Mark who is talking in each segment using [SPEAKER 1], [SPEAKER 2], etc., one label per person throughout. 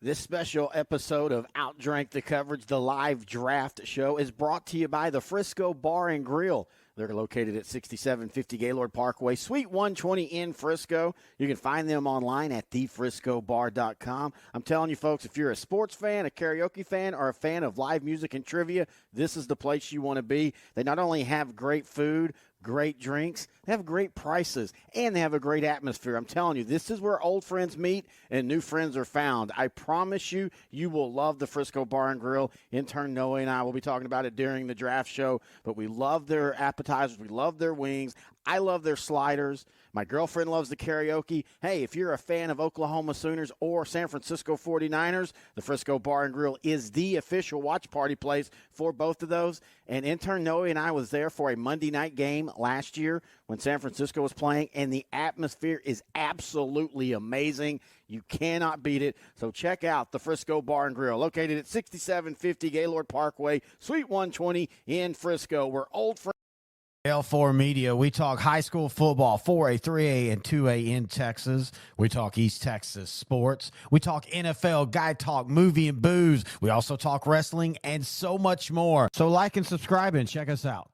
[SPEAKER 1] This special episode of OutDrank The Coverage, the live draft show, is brought to you by the Frisco Bar and Grill. They're located at 6750 Gaylord Parkway, Suite 120 in Frisco. You can find them online at thefriscobar.com. I'm telling you, folks, if you're a sports fan, a karaoke fan, or a fan of live music and trivia, this is the place you want to be. They not only have great food, great drinks, they have great prices, and they have a great atmosphere. I'm telling you, this is where old friends meet and new friends are found. I promise you, you will love the Frisco Bar and Grill. Intern Noe and I will be talking about it during the draft show, but we love their appetizers. We love their wings. I love their sliders. My girlfriend loves the karaoke. Hey, if you're a fan of Oklahoma Sooners or San Francisco 49ers, the Frisco Bar and Grill is the official watch party place for both of those. And intern Noe and I was there for a Monday night game last year when San Francisco was playing, and the atmosphere is absolutely amazing. You cannot beat it. So check out the Frisco Bar and Grill, located at 6750 Gaylord Parkway, Suite 120 in Frisco. We're old friends.
[SPEAKER 2] L4 Media, we talk high school football, 4A, 3A, and 2A in Texas. We talk East Texas sports. We talk NFL, guy talk, movie and booze. We also talk wrestling and so much more. So like and subscribe and check us out.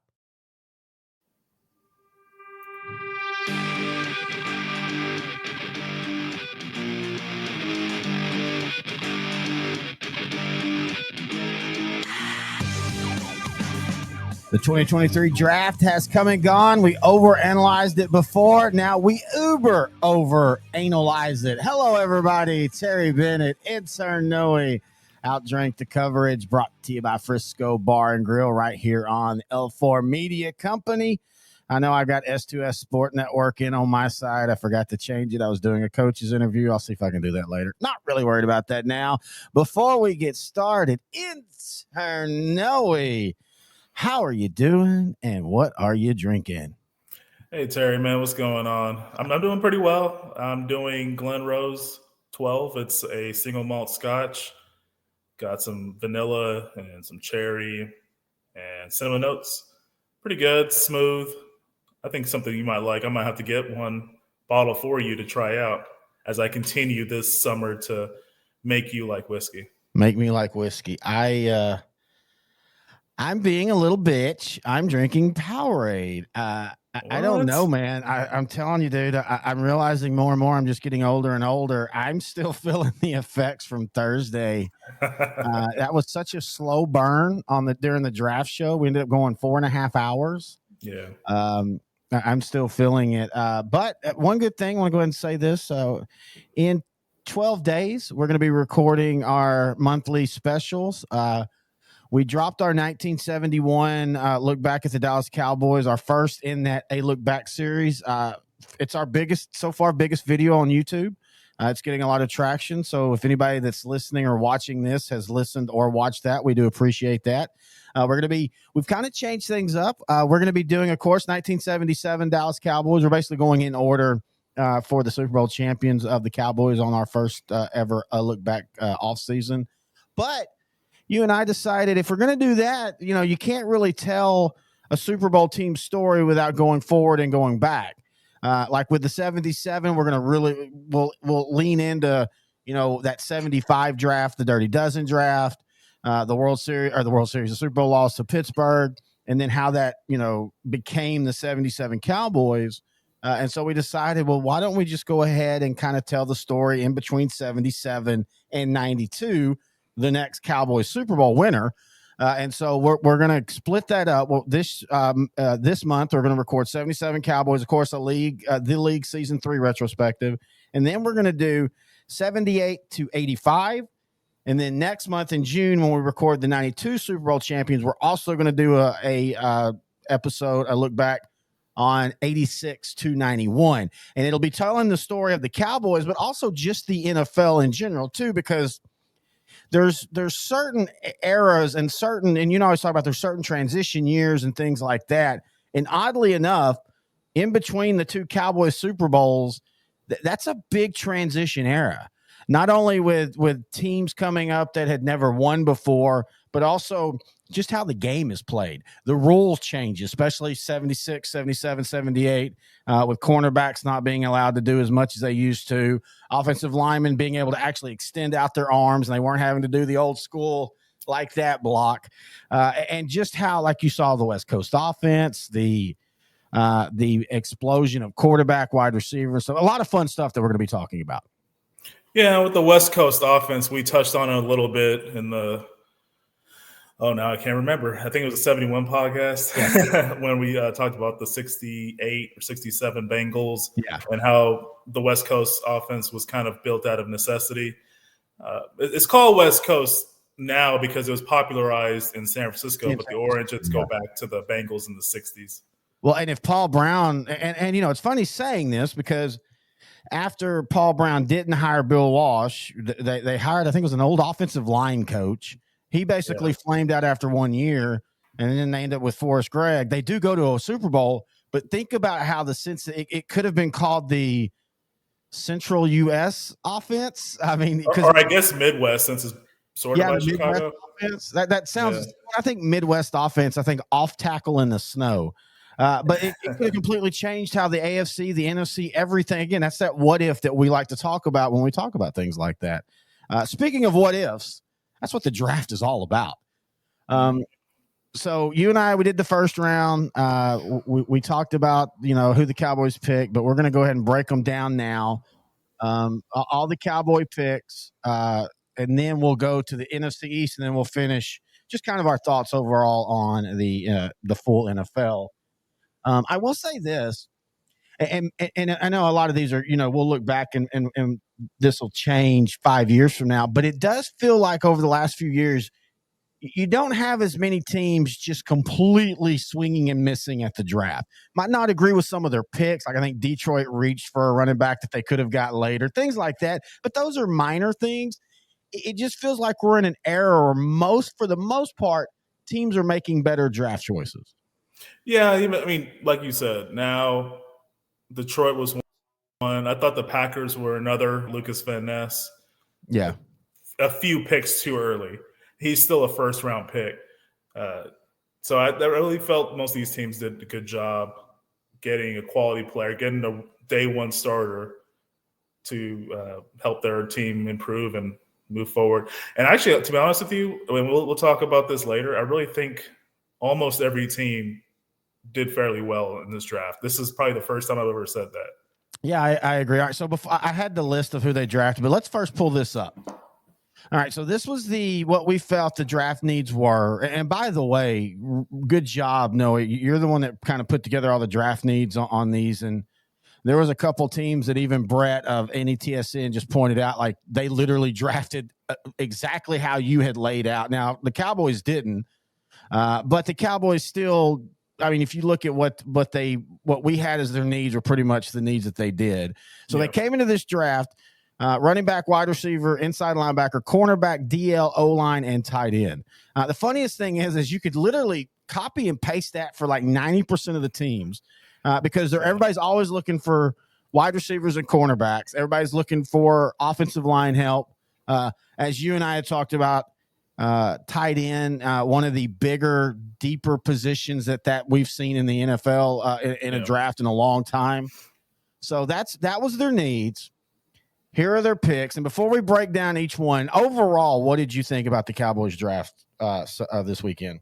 [SPEAKER 2] The 2023 draft has come and gone. We overanalyzed it before. Now we uber over-analyze it. Hello, everybody. Terry Bennett, intern Noe, OutDrank The Coverage, brought to you by Frisco Bar and Grill right here on L4 Media Company. I know I got S2S Sport Network in on my side. I forgot to change it. I was doing a coach's interview. I'll see if I can do that later. Not really worried about that now. Before we get started, intern Noe, how are you doing, and what are you drinking?
[SPEAKER 3] Hey, Terry, man, what's going on? I'm doing pretty well. I'm doing Glen Rose 12. It's a single malt scotch. Got some vanilla and some cherry and cinnamon notes. Pretty good, smooth. I think something you might like. I might have to get one bottle for you to try out as I continue this summer to make you like whiskey.
[SPEAKER 2] Make me like whiskey. I'm being a little bitch. I'm drinking Powerade. I don't know, man. I'm telling you, dude, I'm realizing more and more I'm just getting older and older. I'm still feeling the effects from Thursday. That was such a slow burn during the draft show. We ended up going 4.5 hours.
[SPEAKER 3] Yeah.
[SPEAKER 2] I'm still feeling it. But one good thing, I want to go ahead and say this. In 12 days, we're going to be recording our monthly specials. We dropped our 1971 look back at the Dallas Cowboys, our first in that A Look Back series. It's our biggest video on YouTube. It's getting a lot of traction. So if anybody that's listening or watching this has listened or watched that, we do appreciate that. We've kind of changed things up. We're going to be doing, of course, 1977 Dallas Cowboys. We're basically going in order for the Super Bowl champions of the Cowboys on our first ever look back off season. But you and I decided if we're going to do that, you can't really tell a Super Bowl team story without going forward and going back. Like with the 77, we're going to we'll lean into, that 75 draft, the Dirty Dozen draft, the Super Bowl loss to Pittsburgh, and then how that, became the 77 Cowboys. And so we decided, well, why don't we just go ahead and kind of tell the story in between 77 and 92, the next Cowboys Super Bowl winner. And so we're going to split that up. Well, this month, we're going to record 77 Cowboys, of course, the league season 3 retrospective. And then we're going to do 78 to 85. And then next month in June, when we record the 92 Super Bowl champions, we're also going to do a look back on 86 to 91. And it'll be telling the story of the Cowboys, but also just the NFL in general too, because there's certain eras and I always talk about there's certain transition years and things like that. And oddly enough, in between the two Cowboys Super Bowls, that's a big transition era. not only with teams coming up that had never won before, but also just how the game is played. The rules change, especially 76, 77, 78, with cornerbacks not being allowed to do as much as they used to, offensive linemen being able to actually extend out their arms, and they weren't having to do the old school like that block, and just how, like you saw the West Coast offense, the explosion of quarterback, wide receivers. So a lot of fun stuff that we're going to be talking about.
[SPEAKER 3] Yeah, with the West Coast offense, we touched on it a little bit in the now I can't remember. I think it was a 71 podcast when we talked about the 68 or 67 Bengals and how the West Coast offense was kind of built out of necessity. It's called West Coast now because it was popularized in San Francisco, but the origins go back to the Bengals in the 60s.
[SPEAKER 2] Well, and if Paul Brown, and it's funny saying this because after Paul Brown didn't hire Bill Walsh, they hired, I think it was an old offensive line coach. He basically flamed out after 1 year, and then they end up with Forrest Gregg. They do go to a Super Bowl, but think about how it could have been called the Central U.S. offense. I mean,
[SPEAKER 3] or I guess Midwest, since it's sort of like Chicago.
[SPEAKER 2] Offense, that sounds. I think Midwest offense. I think off tackle in the snow. But it could have completely changed how the AFC, the NFC, everything. Again, that's that what if that we like to talk about when we talk about things like that. Speaking of what ifs, that's what the draft is all about. So you and I, we did the first round. We talked about, who the Cowboys picked, but we're going to go ahead and break them down now. All the Cowboy picks, and then we'll go to the NFC East, and then we'll finish just kind of our thoughts overall on the full NFL. I will say this, and I know a lot of these are, we'll look back and this will change 5 years from now, but it does feel like over the last few years, you don't have as many teams just completely swinging and missing at the draft. Might not agree with some of their picks. Like I think Detroit reached for a running back that they could have got later, things like that. But those are minor things. It just feels like we're in an era where for the most part, teams are making better draft choices.
[SPEAKER 3] Yeah, I mean, like you said, now Detroit was one. I thought the Packers were another. Lucas Van Ness.
[SPEAKER 2] Yeah.
[SPEAKER 3] A few picks too early. He's still a first-round pick. So I really felt most of these teams did a good job getting a quality player, getting a day one starter to help their team improve and move forward. And actually, to be honest with you, I mean, we'll talk about this later. I really think almost every team did fairly well in this draft. This is probably the first time I've ever said that. Yeah,
[SPEAKER 2] I agree. All right, so before I had the list of who they drafted, but let's first pull this up. All right, so this was what we felt the draft needs were. And by the way, good job, Noah. You're the one that kind of put together all the draft needs on these. And there was a couple teams that even Brett of NETSN just pointed out, like they literally drafted exactly how you had laid out. Now, the Cowboys didn't, but the Cowboys still – I mean, if you look at what we had as their needs were pretty much the needs that they did. So they came into this draft, running back, wide receiver, inside linebacker, cornerback, DL, O-line, and tight end. The funniest thing is you could literally copy and paste that for like 90% of the teams because everybody's always looking for wide receivers and cornerbacks. Everybody's looking for offensive line help. As you and I had talked about, tight end, one of the bigger, deeper positions that we've seen in the NFL in a draft in a long time. So that was their needs. Here are their picks. And before we break down each one, overall, what did you think about the Cowboys draft this weekend?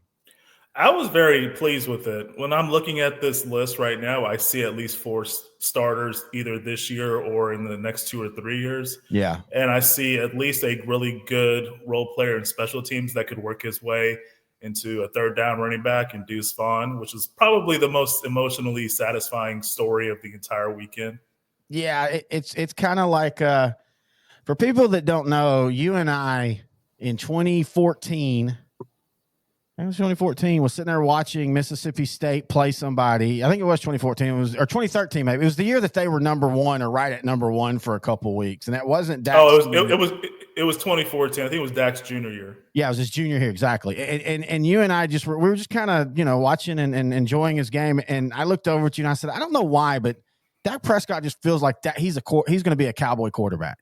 [SPEAKER 3] I was very pleased with it. When I'm looking at this list right now, I see at least 4 starters either this year or in the next 2 or 3 years.
[SPEAKER 2] Yeah.
[SPEAKER 3] And I see at least a really good role player in special teams that could work his way into a third down running back in Deuce Vaughn, which is probably the most emotionally satisfying story of the entire weekend.
[SPEAKER 2] Yeah, it's kind of like for people that don't know, you and I in 2014 – it was 2014. Was sitting there watching Mississippi State play somebody. I think it was 2014. Or 2013 maybe. It was the year that they were number one or right at number one for a couple of weeks, and that wasn't Dax.
[SPEAKER 3] Oh, it was 2014. I think it was Dak's junior year.
[SPEAKER 2] Yeah, it was his junior year exactly. And you and I we were just kind of watching and enjoying his game. And I looked over at you and I said, I don't know why, but Dak Prescott just feels like that he's going to be a Cowboy quarterback.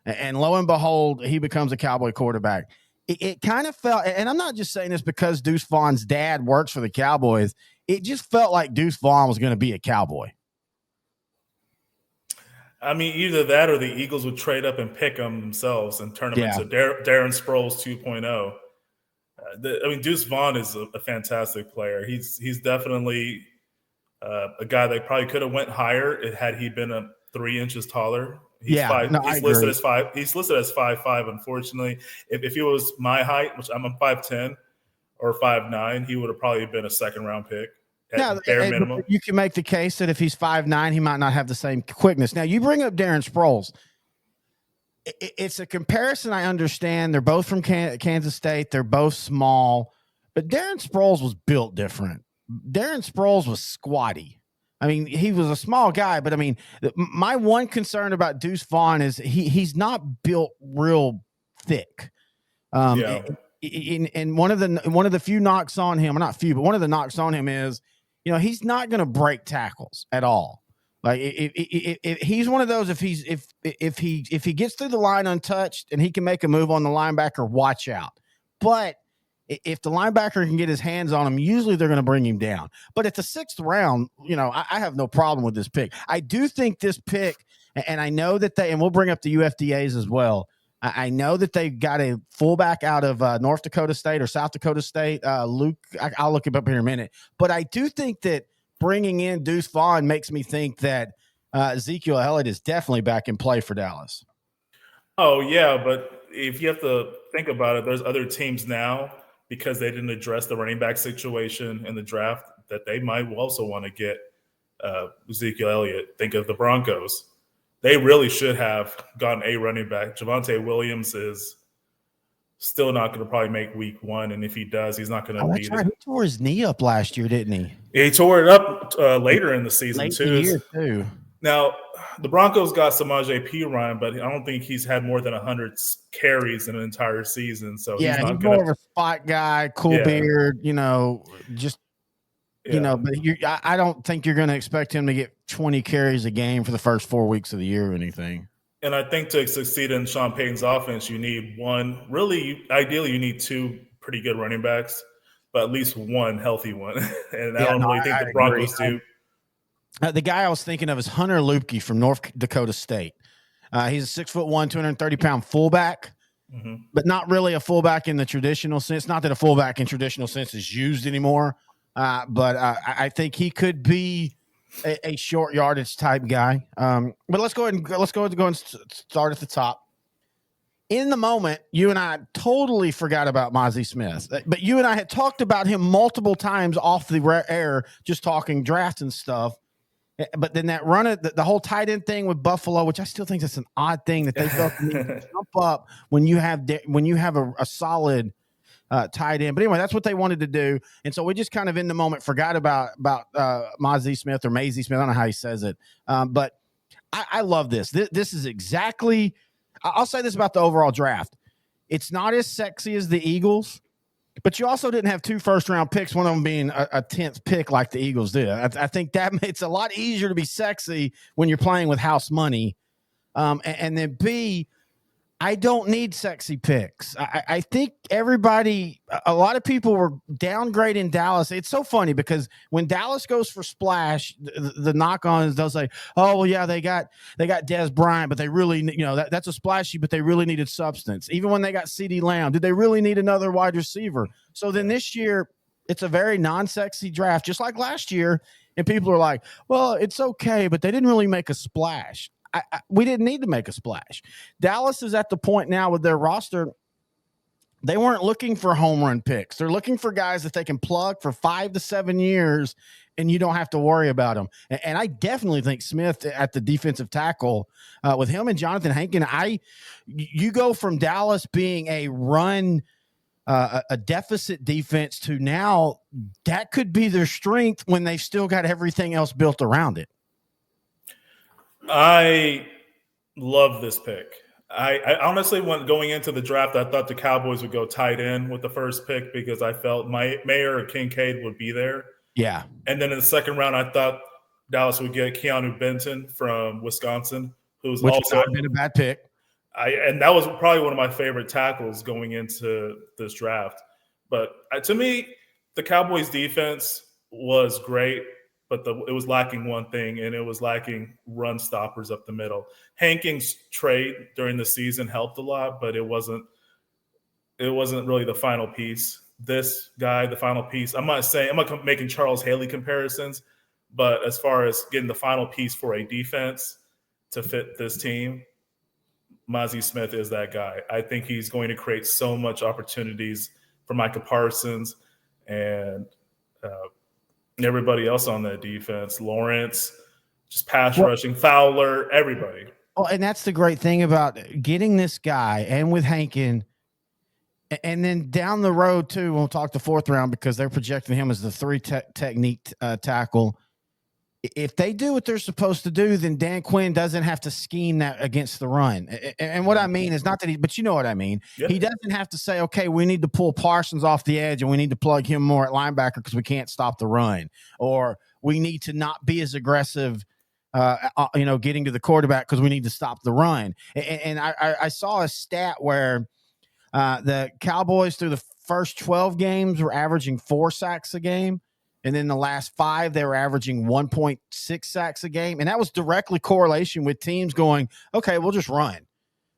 [SPEAKER 2] And lo and behold, he becomes a Cowboy quarterback. It kind of felt, and I'm not just saying this because Deuce Vaughn's dad works for the Cowboys. It just felt like Deuce Vaughn was going to be a Cowboy.
[SPEAKER 3] I mean, either that or the Eagles would trade up and pick him themselves and turn him into Darren Sproles 2.0. I mean, Deuce Vaughn is a fantastic player. He's definitely a guy that probably could have went higher had he been 3 inches taller. He's listed as 5. He's listed as 5'5". Unfortunately, if he was my height, which I'm a 5'10" or 5'9", he would have probably been a second-round pick at bare minimum.
[SPEAKER 2] You can make the case that if he's 5'9", he might not have the same quickness. Now, you bring up Darren Sproles. It's a comparison I understand. They're both from Kansas State. They're both small. But Darren Sproles was built different. Darren Sproles was squatty. I mean, he was a small guy, but I mean, my one concern about Deuce Vaughn is he's not built real thick. And one of the few knocks on him, or not few, but one of the knocks on him is, he's not going to break tackles at all. Like if he's one of those, if he gets through the line untouched and he can make a move on the linebacker, watch out. But if the linebacker can get his hands on him, usually they're going to bring him down. But at the 6th round, I have no problem with this pick. I do think this pick, and I know that and we'll bring up the UFDAs as well. I know that they got a fullback out of North Dakota State or South Dakota State. Luke, I'll look him up here in a minute. But I do think that bringing in Deuce Vaughn makes me think that Ezekiel Elliott is definitely back in play for Dallas.
[SPEAKER 3] Oh, yeah, but if you have to think about it, there's other teams now, because they didn't address the running back situation in the draft, that they might also want to get Ezekiel Elliott. Think of the Broncos. They really should have gotten a running back. Javonte Williams is still not going to probably make week 1, and if he does, he's not going to be there.
[SPEAKER 2] He tore his knee up last year, didn't he?
[SPEAKER 3] He tore it up later in the season,
[SPEAKER 2] too.
[SPEAKER 3] Now, the Broncos got Samaje Perine, but I don't think he's had more than 100 carries in an entire season. So
[SPEAKER 2] he's more of a spot guy, beard, but I don't think you're going to expect him to get 20 carries a game for the first 4 weeks of the year or anything.
[SPEAKER 3] And I think to succeed in Sean Payton's offense, you need one. Really, ideally, you need 2 pretty good running backs, but at least one healthy one. And I don't really think the Broncos do.
[SPEAKER 2] The guy I was thinking of is Hunter Lupke from North Dakota State. He's a 6'1", 230-pound fullback, but not really a fullback in the traditional sense. Not that a fullback in traditional sense is used anymore, but I think he could be a short yardage type guy. But let's go ahead and start at the top. In the moment, you and I totally forgot about Mozzie Smith, but you and I had talked about him multiple times off the air, just talking draft and stuff. But then that the whole tight end thing with Buffalo, which I still think that's an odd thing that they felt to jump up when you have a solid tight end. But anyway, that's what they wanted to do, and so we just kind of in the moment forgot about Mozzie Smith or Maisie Smith. I don't know how he says it, but I love this. This is exactly. I'll say this about the overall draft: it's not as sexy as the Eagles. But you also didn't have 2 first-round picks, one of them being a 10th pick like the Eagles did. I think that it's a lot easier to be sexy when you're playing with house money. And then B, I don't need sexy picks. I think a lot of people were downgrading Dallas. It's so funny because when Dallas goes for splash, the knock on is they'll say, "Oh, well, yeah, they got Dez Bryant, but they really, that's a splashy, but they really needed substance." Even when they got CeeDee Lamb, did they really need another wide receiver? So then this year, it's a very non-sexy draft, just like last year, and people are like, "Well, it's okay, but they didn't really make a splash." We didn't need to make a splash. Dallas is at the point now with their roster. They weren't looking for home run picks. They're looking for guys that they can plug for 5 to 7 years, and you don't have to worry about them. And I definitely think Smith at the defensive tackle with him and Jonathan Hankin. You go from Dallas being a run, a deficit defense to now that could be their strength when they've still got everything else built around it.
[SPEAKER 3] I love this pick. I honestly, when going into the draft, I thought the Cowboys would go tight end with the first pick because I felt Mayer or Kincaid would be there.
[SPEAKER 2] Yeah.
[SPEAKER 3] And then in the second round, I thought Dallas would get Keanu Benton from Wisconsin, who's
[SPEAKER 2] which
[SPEAKER 3] also
[SPEAKER 2] would not have been a bad pick.
[SPEAKER 3] And that was probably one of my favorite tackles going into this draft. But to me, the Cowboys defense was great, but it was lacking one thing, and it was lacking run stoppers up the middle. Hankins' trade during the season helped a lot, but it wasn't really the final piece. This guy, the final piece, I'm not making Charles Haley comparisons, but as far as getting the final piece for a defense to fit this team, Mozzie Smith is that guy. I think he's going to create so much opportunities for Micah Parsons and everybody else on that defense. Lawrence, just pass rushing, Fowler, everybody.
[SPEAKER 2] Well, and that's the great thing about getting this guy, and with Hankin, and then down the road too, we'll talk the fourth round because they're projecting him as the three technique tackle. If they do what they're supposed to do, then Dan Quinn doesn't have to scheme that against the run. And what I mean is not that but you know what I mean. Yeah. He doesn't have to say, okay, we need to pull Parsons off the edge and we need to plug him more at linebacker because we can't stop the run, or we need to not be as aggressive, getting to the quarterback because we need to stop the run. And I saw a stat where the Cowboys through the first 12 games were averaging 4 sacks a game. And then the last 5, they were averaging 1.6 sacks a game. And that was directly correlation with teams going, okay, we'll just run.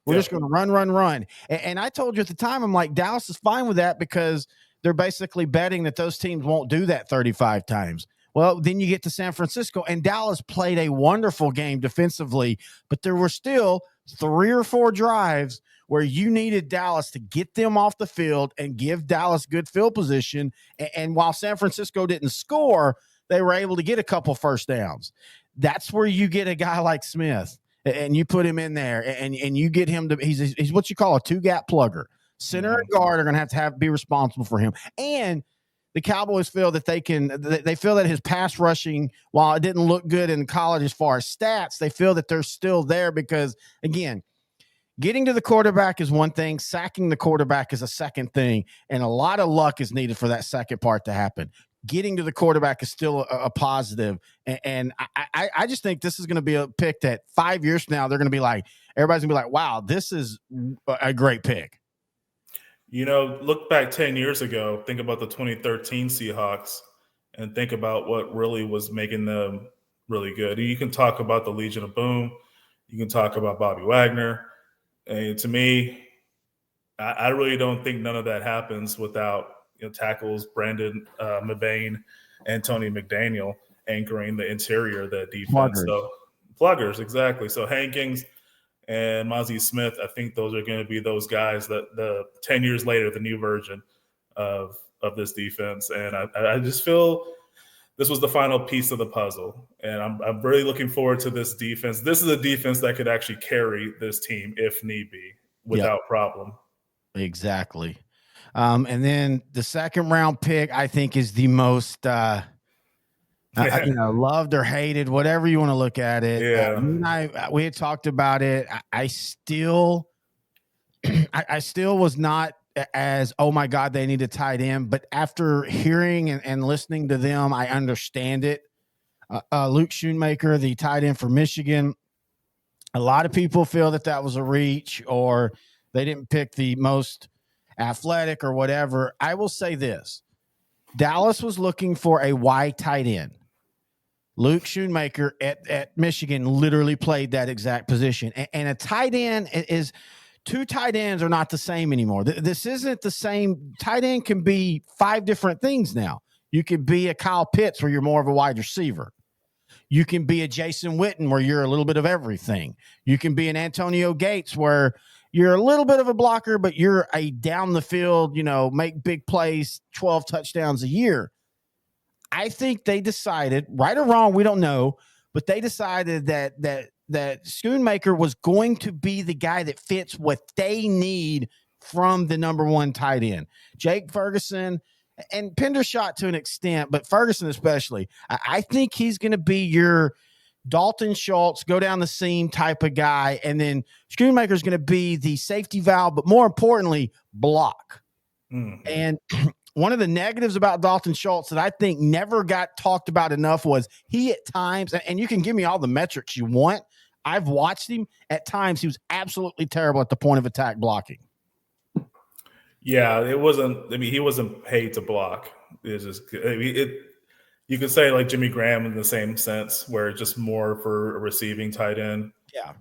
[SPEAKER 2] We're just going to run. And I told you at the time, I'm like, Dallas is fine with that because they're basically betting that those teams won't do that 35 times. Well, then you get to San Francisco, and Dallas played a wonderful game defensively, but there were still 3 or 4 drives where you needed Dallas to get them off the field and give Dallas good field position. And while San Francisco didn't score, they were able to get a couple first downs. That's where you get a guy like Smith and you put him in there and you get him to, he's what you call a 2-gap plugger. Center and guard are going to have be responsible for him. And the Cowboys feel that they feel that his pass rushing, while it didn't look good in college as far as stats, they feel that they're still there because, again, getting to the quarterback is one thing. Sacking the quarterback is a second thing. And a lot of luck is needed for that second part to happen. Getting to the quarterback is still a positive. And I just think this is going to be a pick that 5 years from now, they're going to be like, everybody's going to be like, wow, this is a great pick.
[SPEAKER 3] Look back 10 years ago, think about the 2013 Seahawks and think about what really was making them really good. You can talk about the Legion of Boom. You can talk about Bobby Wagner. And to me, I really don't think none of that happens without tackles, Brandon Mabane and Tony McDaniel anchoring the interior of that defense. Pluggers, exactly. So Hankins and Mozzie Smith, I think those are going to be those guys that the 10 years later, the new version of this defense. And I just feel this was the final piece of the puzzle. And I'm really looking forward to this defense. This is a defense that could actually carry this team if need be without problem.
[SPEAKER 2] Exactly. And then the second round pick, I think, is the most loved or hated, whatever you want to look at it.
[SPEAKER 3] Yeah.
[SPEAKER 2] We had talked about it. I still was not as, oh my God, they need a tight end. But after hearing and listening to them, I understand it. Luke Schoonmaker, the tight end for Michigan, a lot of people feel that was a reach or they didn't pick the most athletic or whatever. I will say this. Dallas was looking for a wide tight end. Luke Schoonmaker at Michigan literally played that exact position. And a tight end is – 2 tight ends are not the same anymore. This isn't the same. Tight end can be 5 different things now. You could be a Kyle Pitts where you're more of a wide receiver. You can be a Jason Witten where you're a little bit of everything. You can be an Antonio Gates where you're a little bit of a blocker, but you're a down the field, make big plays, 12 touchdowns a year. I think they decided, right or wrong, we don't know, but they decided that Schoonmaker was going to be the guy that fits what they need from the number 1 tight end. Jake Ferguson and Pendershot to an extent, but Ferguson especially. I think he's going to be your Dalton Schultz, go down the seam type of guy, and then Schoonmaker is going to be the safety valve, but more importantly, block. Mm-hmm. And one of the negatives about Dalton Schultz that I think never got talked about enough was he at times, and you can give me all the metrics you want, I've watched him at times. He was absolutely terrible at the point of attack blocking.
[SPEAKER 3] Yeah, it wasn't. I mean, he wasn't paid to block. It's just. I mean, you could say like Jimmy Graham in the same sense, where it's just more for a receiving tight end.
[SPEAKER 2] Yeah.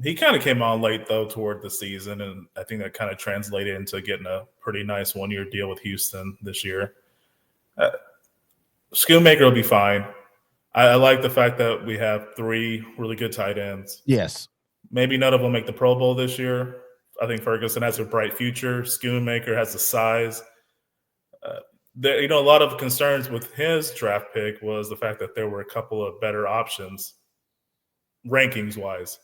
[SPEAKER 3] He kind of came on late though toward the season, and I think that kind of translated into getting a pretty nice 1-year deal with Houston this year. Schoonmaker will be fine. I like the fact that we have 3 really good tight ends.
[SPEAKER 2] Yes.
[SPEAKER 3] Maybe none of them make the Pro Bowl this year. I think Ferguson has a bright future. Schoonmaker has the size. A lot of concerns with his draft pick was the fact that there were a couple of better options, rankings-wise.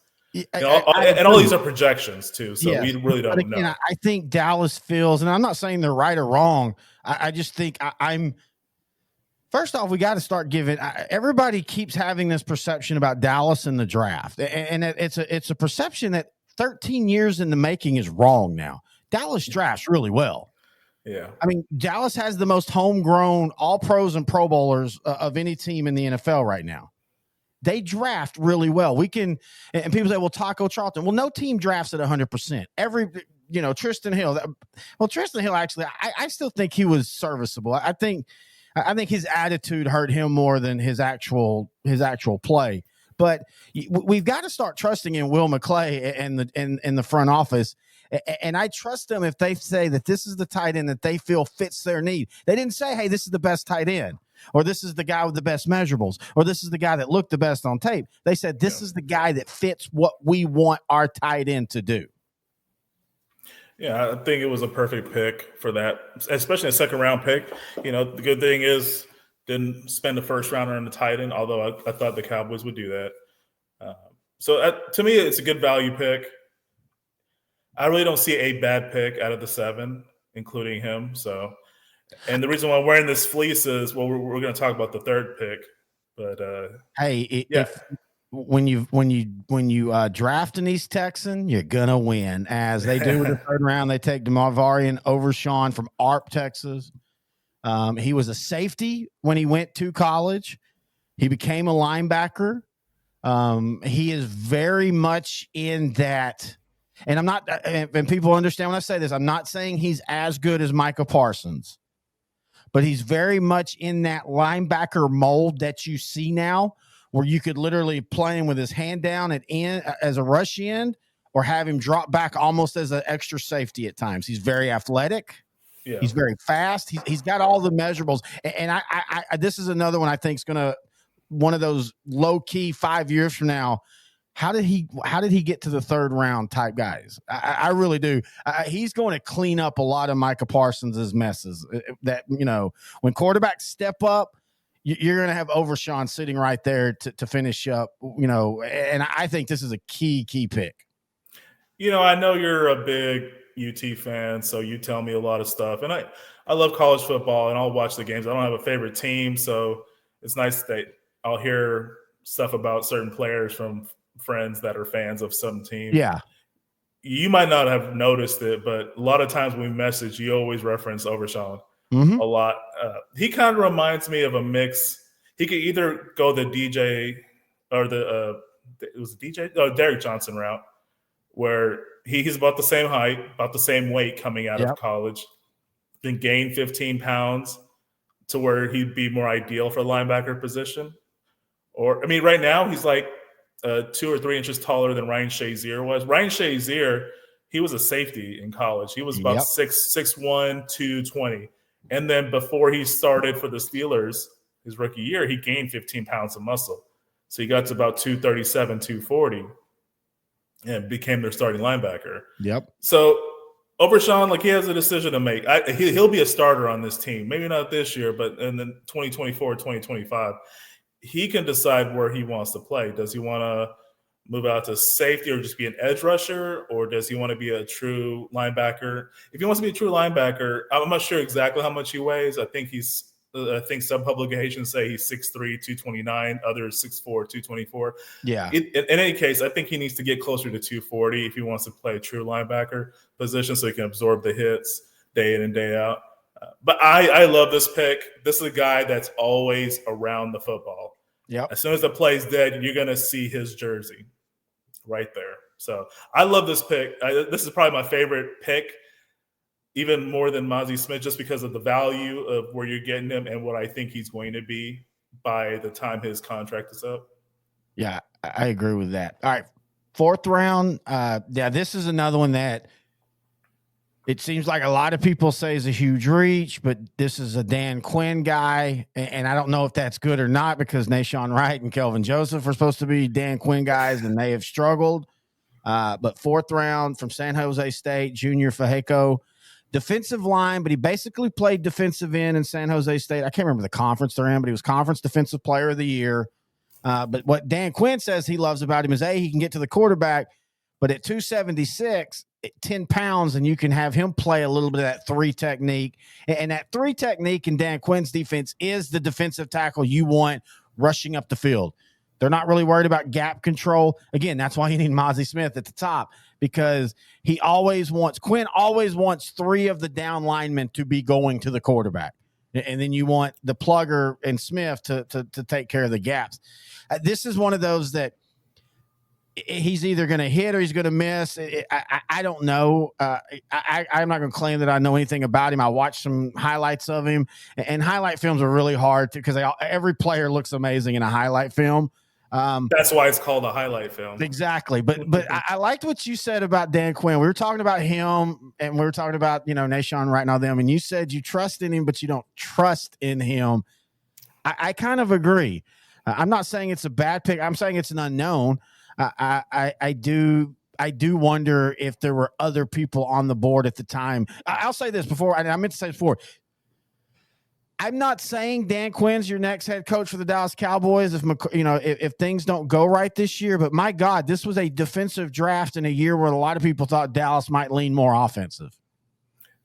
[SPEAKER 3] And all these are projections, too, so we really don't know.
[SPEAKER 2] I think Dallas feels, and I'm not saying they're right or wrong, I just think I'm – first off, we got to start giving – everybody keeps having this perception about Dallas in the draft, and it's a perception that 13 years in the making is wrong now. Dallas drafts really well.
[SPEAKER 3] Yeah.
[SPEAKER 2] I mean, Dallas has the most homegrown all-pros and Pro Bowlers of any team in the NFL right now. They draft really well. And people say, well, Taco Charlton. Well, no team drafts at 100%. Tristan Hill. Tristan Hill, actually, I still think he was serviceable. I think his attitude hurt him more than his actual play. But we've got to start trusting in Will McClay and the front office. And I trust them if they say that this is the tight end that they feel fits their need. They didn't say, hey, this is the best tight end, or this is the guy with the best measurables, or this is the guy that looked the best on tape. They said, this is the guy that fits what we want our tight end to do.
[SPEAKER 3] Yeah, I think it was a perfect pick for that, especially a second-round pick. The good thing is didn't spend the first rounder on the tight end, although I thought the Cowboys would do that. To me, it's a good value pick. I really don't see a bad pick out of the 7, including him. So, and the reason why I'm wearing this fleece is, well, we're going to talk about the 3rd pick. But
[SPEAKER 2] when you draft an East Texan, you're gonna win, as they do in the 3rd round. They take DeMarvarian Overshawn from Arp, Texas. He was a safety when he went to college. He became a linebacker. He is very much in that. And I'm not, and people understand when I say this, I'm not saying he's as good as Micah Parsons, but he's very much in that linebacker mold that you see now, where you could literally play him with his hand down at end as a rush end, or have him drop back almost as an extra safety at times. He's very athletic. Yeah. He's very fast. He's got all the measurables. And I this is another one I think is going to, one of those low key 5 years from now. How did he get to the 3rd round type guys? I really do. He's going to clean up a lot of Micah Parsons' messes that, when quarterbacks step up, you're going to have Overshawn sitting right there to finish up, and I think this is a key pick.
[SPEAKER 3] I know you're a big UT fan, so you tell me a lot of stuff, and I love college football and I'll watch the games. I don't have a favorite team, so it's nice that I'll hear stuff about certain players from friends that are fans of some team.
[SPEAKER 2] Yeah.
[SPEAKER 3] You might not have noticed it, but a lot of times when we message, you always reference Overshawn a lot. He kind of reminds me of a mix. He could either go the DJ or Derek Johnson route, where he's about the same height, about the same weight coming out of college, then gain 15 pounds to where he'd be more ideal for linebacker position. Right now he's like 2 or 3 inches taller than Ryan Shazier was. Ryan Shazier, he was a safety in college. He was about 6'1", 220. And then before he started for the Steelers, his rookie year, he gained 15 pounds of muscle. So he got to about 237, 240 and became their starting linebacker.
[SPEAKER 2] Yep.
[SPEAKER 3] So Overshawn, he has a decision to make. He'll be a starter on this team. Maybe not this year, but in the 2024, 2025. He can decide where he wants to play. Does he want to move out to safety or just be an edge rusher, or does he want to be a true linebacker? If he wants to be a true linebacker, I'm not sure exactly how much he weighs. I think some publications say he's 6'3", 229, others 6'4", 224.
[SPEAKER 2] Yeah.
[SPEAKER 3] In any case, I think he needs to get closer to 240 if he wants to play a true linebacker position so he can absorb the hits day in and day out. But I love this pick. This is a guy that's always around the football.
[SPEAKER 2] Yep.
[SPEAKER 3] As soon as the play's dead, you're going to see his jersey right there. So I love this pick. This is probably my favorite pick, even more than Mozzie Smith, just because of the value of where you're getting him and what I think he's going to be by the time his contract is up.
[SPEAKER 2] Yeah, I agree with that. All right, 4th round. This is another one that it seems like a lot of people say is a huge reach, but this is a Dan Quinn guy, and I don't know if that's good or not because Nashawn Wright and Kelvin Joseph are supposed to be Dan Quinn guys, and they have struggled. But 4th round from San Jose State, Junior Fajeco, defensive line, but he basically played defensive end in San Jose State. I can't remember the conference they're in, but he was Conference Defensive Player of the Year. But what Dan Quinn says he loves about him is, he can get to the quarterback, but at 276, 10 pounds, and you can have him play a little bit of that 3 technique. And that 3 technique in Dan Quinn's defense is the defensive tackle you want rushing up the field. They're not really worried about gap control. Again, that's why you need Mozzie Smith at the top, because Quinn always wants 3 of the down linemen to be going to the quarterback. And then you want the plugger and Smith to take care of the gaps. This is one of those that he's either going to hit or he's going to miss. I don't know. I'm not going to claim that I know anything about him. I watched some highlights of him, and highlight films are really hard because every player looks amazing in a highlight film.
[SPEAKER 3] That's why it's called a highlight film.
[SPEAKER 2] Exactly. But I liked what you said about Dan Quinn. We were talking about him, and we were talking about, Nashawn right now, them, and you said you trust in him, but you don't trust in him. I kind of agree. I'm not saying it's a bad pick. I'm saying it's an unknown. I do wonder if there were other people on the board at the time. I'll say this before, I meant to say this before. I'm not saying Dan Quinn's your next head coach for the Dallas Cowboys if things don't go right this year, but my God, this was a defensive draft in a year where a lot of people thought Dallas might lean more offensive.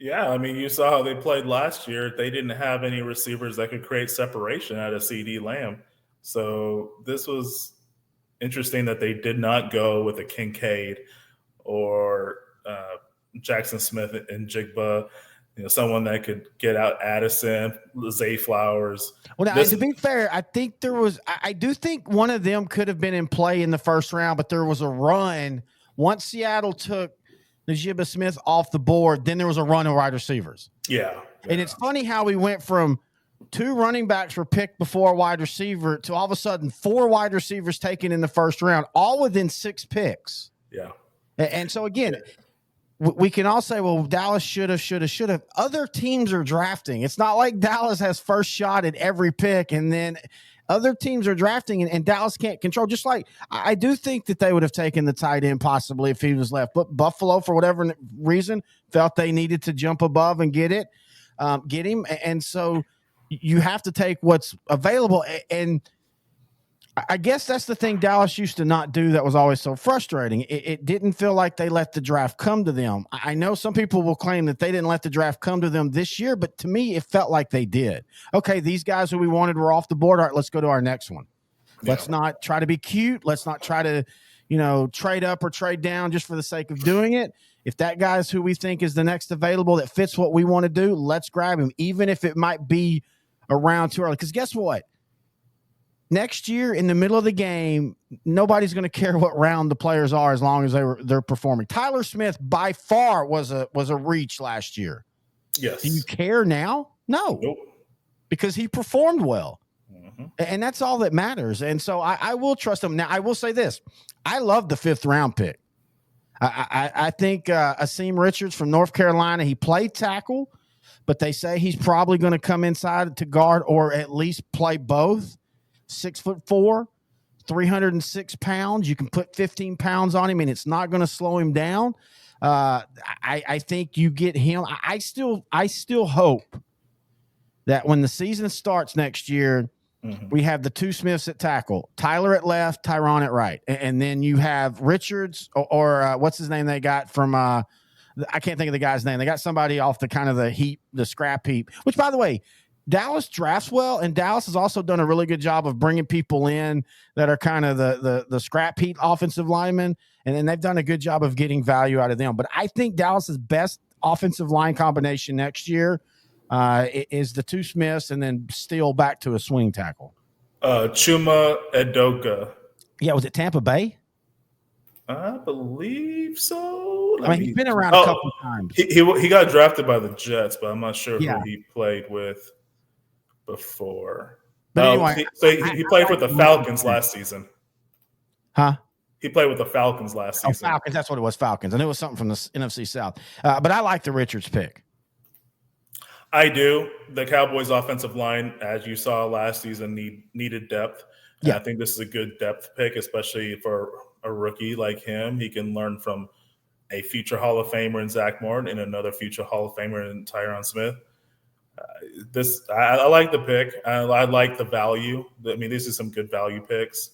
[SPEAKER 3] Yeah, I mean, you saw how they played last year. They didn't have any receivers that could create separation out of CD Lamb. So this was interesting that they did not go with a Kincaid or Jackson Smith and Jigba. Someone that could get out Addison, Zay Flowers.
[SPEAKER 2] Well, now, to be fair, I do think one of them could have been in play in the first round, but there was a run. Once Seattle took Najibba Smith off the board, then there was a run of wide receivers.
[SPEAKER 3] Yeah.
[SPEAKER 2] And it's funny how we went from 2 running backs were picked before a wide receiver to all of a sudden 4 wide receivers taken in the first round, all within 6 picks.
[SPEAKER 3] Yeah.
[SPEAKER 2] And so, again, we can all say, well, Dallas should have. Other teams are drafting. It's not like Dallas has first shot at every pick, and then other teams are drafting, and Dallas can't control. Just like I do think that they would have taken the tight end possibly if he was left. But Buffalo, for whatever reason, felt they needed to jump above and get him. And so you have to take what's available. And I guess that's the thing Dallas used to not do that was always so frustrating. It didn't feel like they let the draft come to them. I know some people will claim that they didn't let the draft come to them this year, but to me, it felt like they did. Okay, these guys who we wanted were off the board. All right, let's go to our next one. Yeah. Let's not try to be cute. Let's not try to, trade up or trade down just for the sake of doing it. If that guy's who we think is the next available that fits what we want to do, let's grab him, even if it might be around too early. Because guess what? Next year, in the middle of the game, nobody's going to care what round the players are as long as they're performing. Tyler Smith, by far, was a reach last year.
[SPEAKER 3] Yes.
[SPEAKER 2] Do you care now? No.
[SPEAKER 3] Nope.
[SPEAKER 2] Because he performed well. Mm-hmm. And that's all that matters. And so I will trust him. Now, I will say this. I love the 5th round pick. I think Asim Richards from North Carolina, he played tackle, but they say he's probably going to come inside to guard or at least play both. 6'4", 306 pounds. You can put 15 pounds on him, and it's not going to slow him down. I think you get him. I still hope that when the season starts next year, we have the 2 Smiths at tackle, Tyler at left, Tyron at right, and then you have Richards or what's his name they got from I can't think of the guy's name. They got somebody off the kind of the scrap heap. Which, by the way, Dallas drafts well, and Dallas has also done a really good job of bringing people in that are kind of the scrap heap offensive linemen, and then they've done a good job of getting value out of them. But I think Dallas's best offensive line combination next year is the 2 Smiths and then Steele back to a swing tackle.
[SPEAKER 3] Chuma Edoka.
[SPEAKER 2] Yeah, was it Tampa Bay?
[SPEAKER 3] I believe so.
[SPEAKER 2] I mean, he's been around a couple of times.
[SPEAKER 3] He got drafted by the Jets, but I'm not sure
[SPEAKER 2] Yeah.
[SPEAKER 3] who he played with before.
[SPEAKER 2] But anyway,
[SPEAKER 3] he played with the Falcons last season.
[SPEAKER 2] Huh?
[SPEAKER 3] He played with the Falcons last season.
[SPEAKER 2] Falcons. That's what it was, Falcons. I knew it was something from the NFC South. But I like the Richards pick.
[SPEAKER 3] I do. The Cowboys' offensive line, as you saw last season, needed depth. Yeah. I think this is a good depth pick, especially for a rookie like him. He can learn from a future Hall of Famer in Zach Morton and another future Hall of Famer in Tyron Smith. I like the pick. I like the value. I mean, these are some good value picks.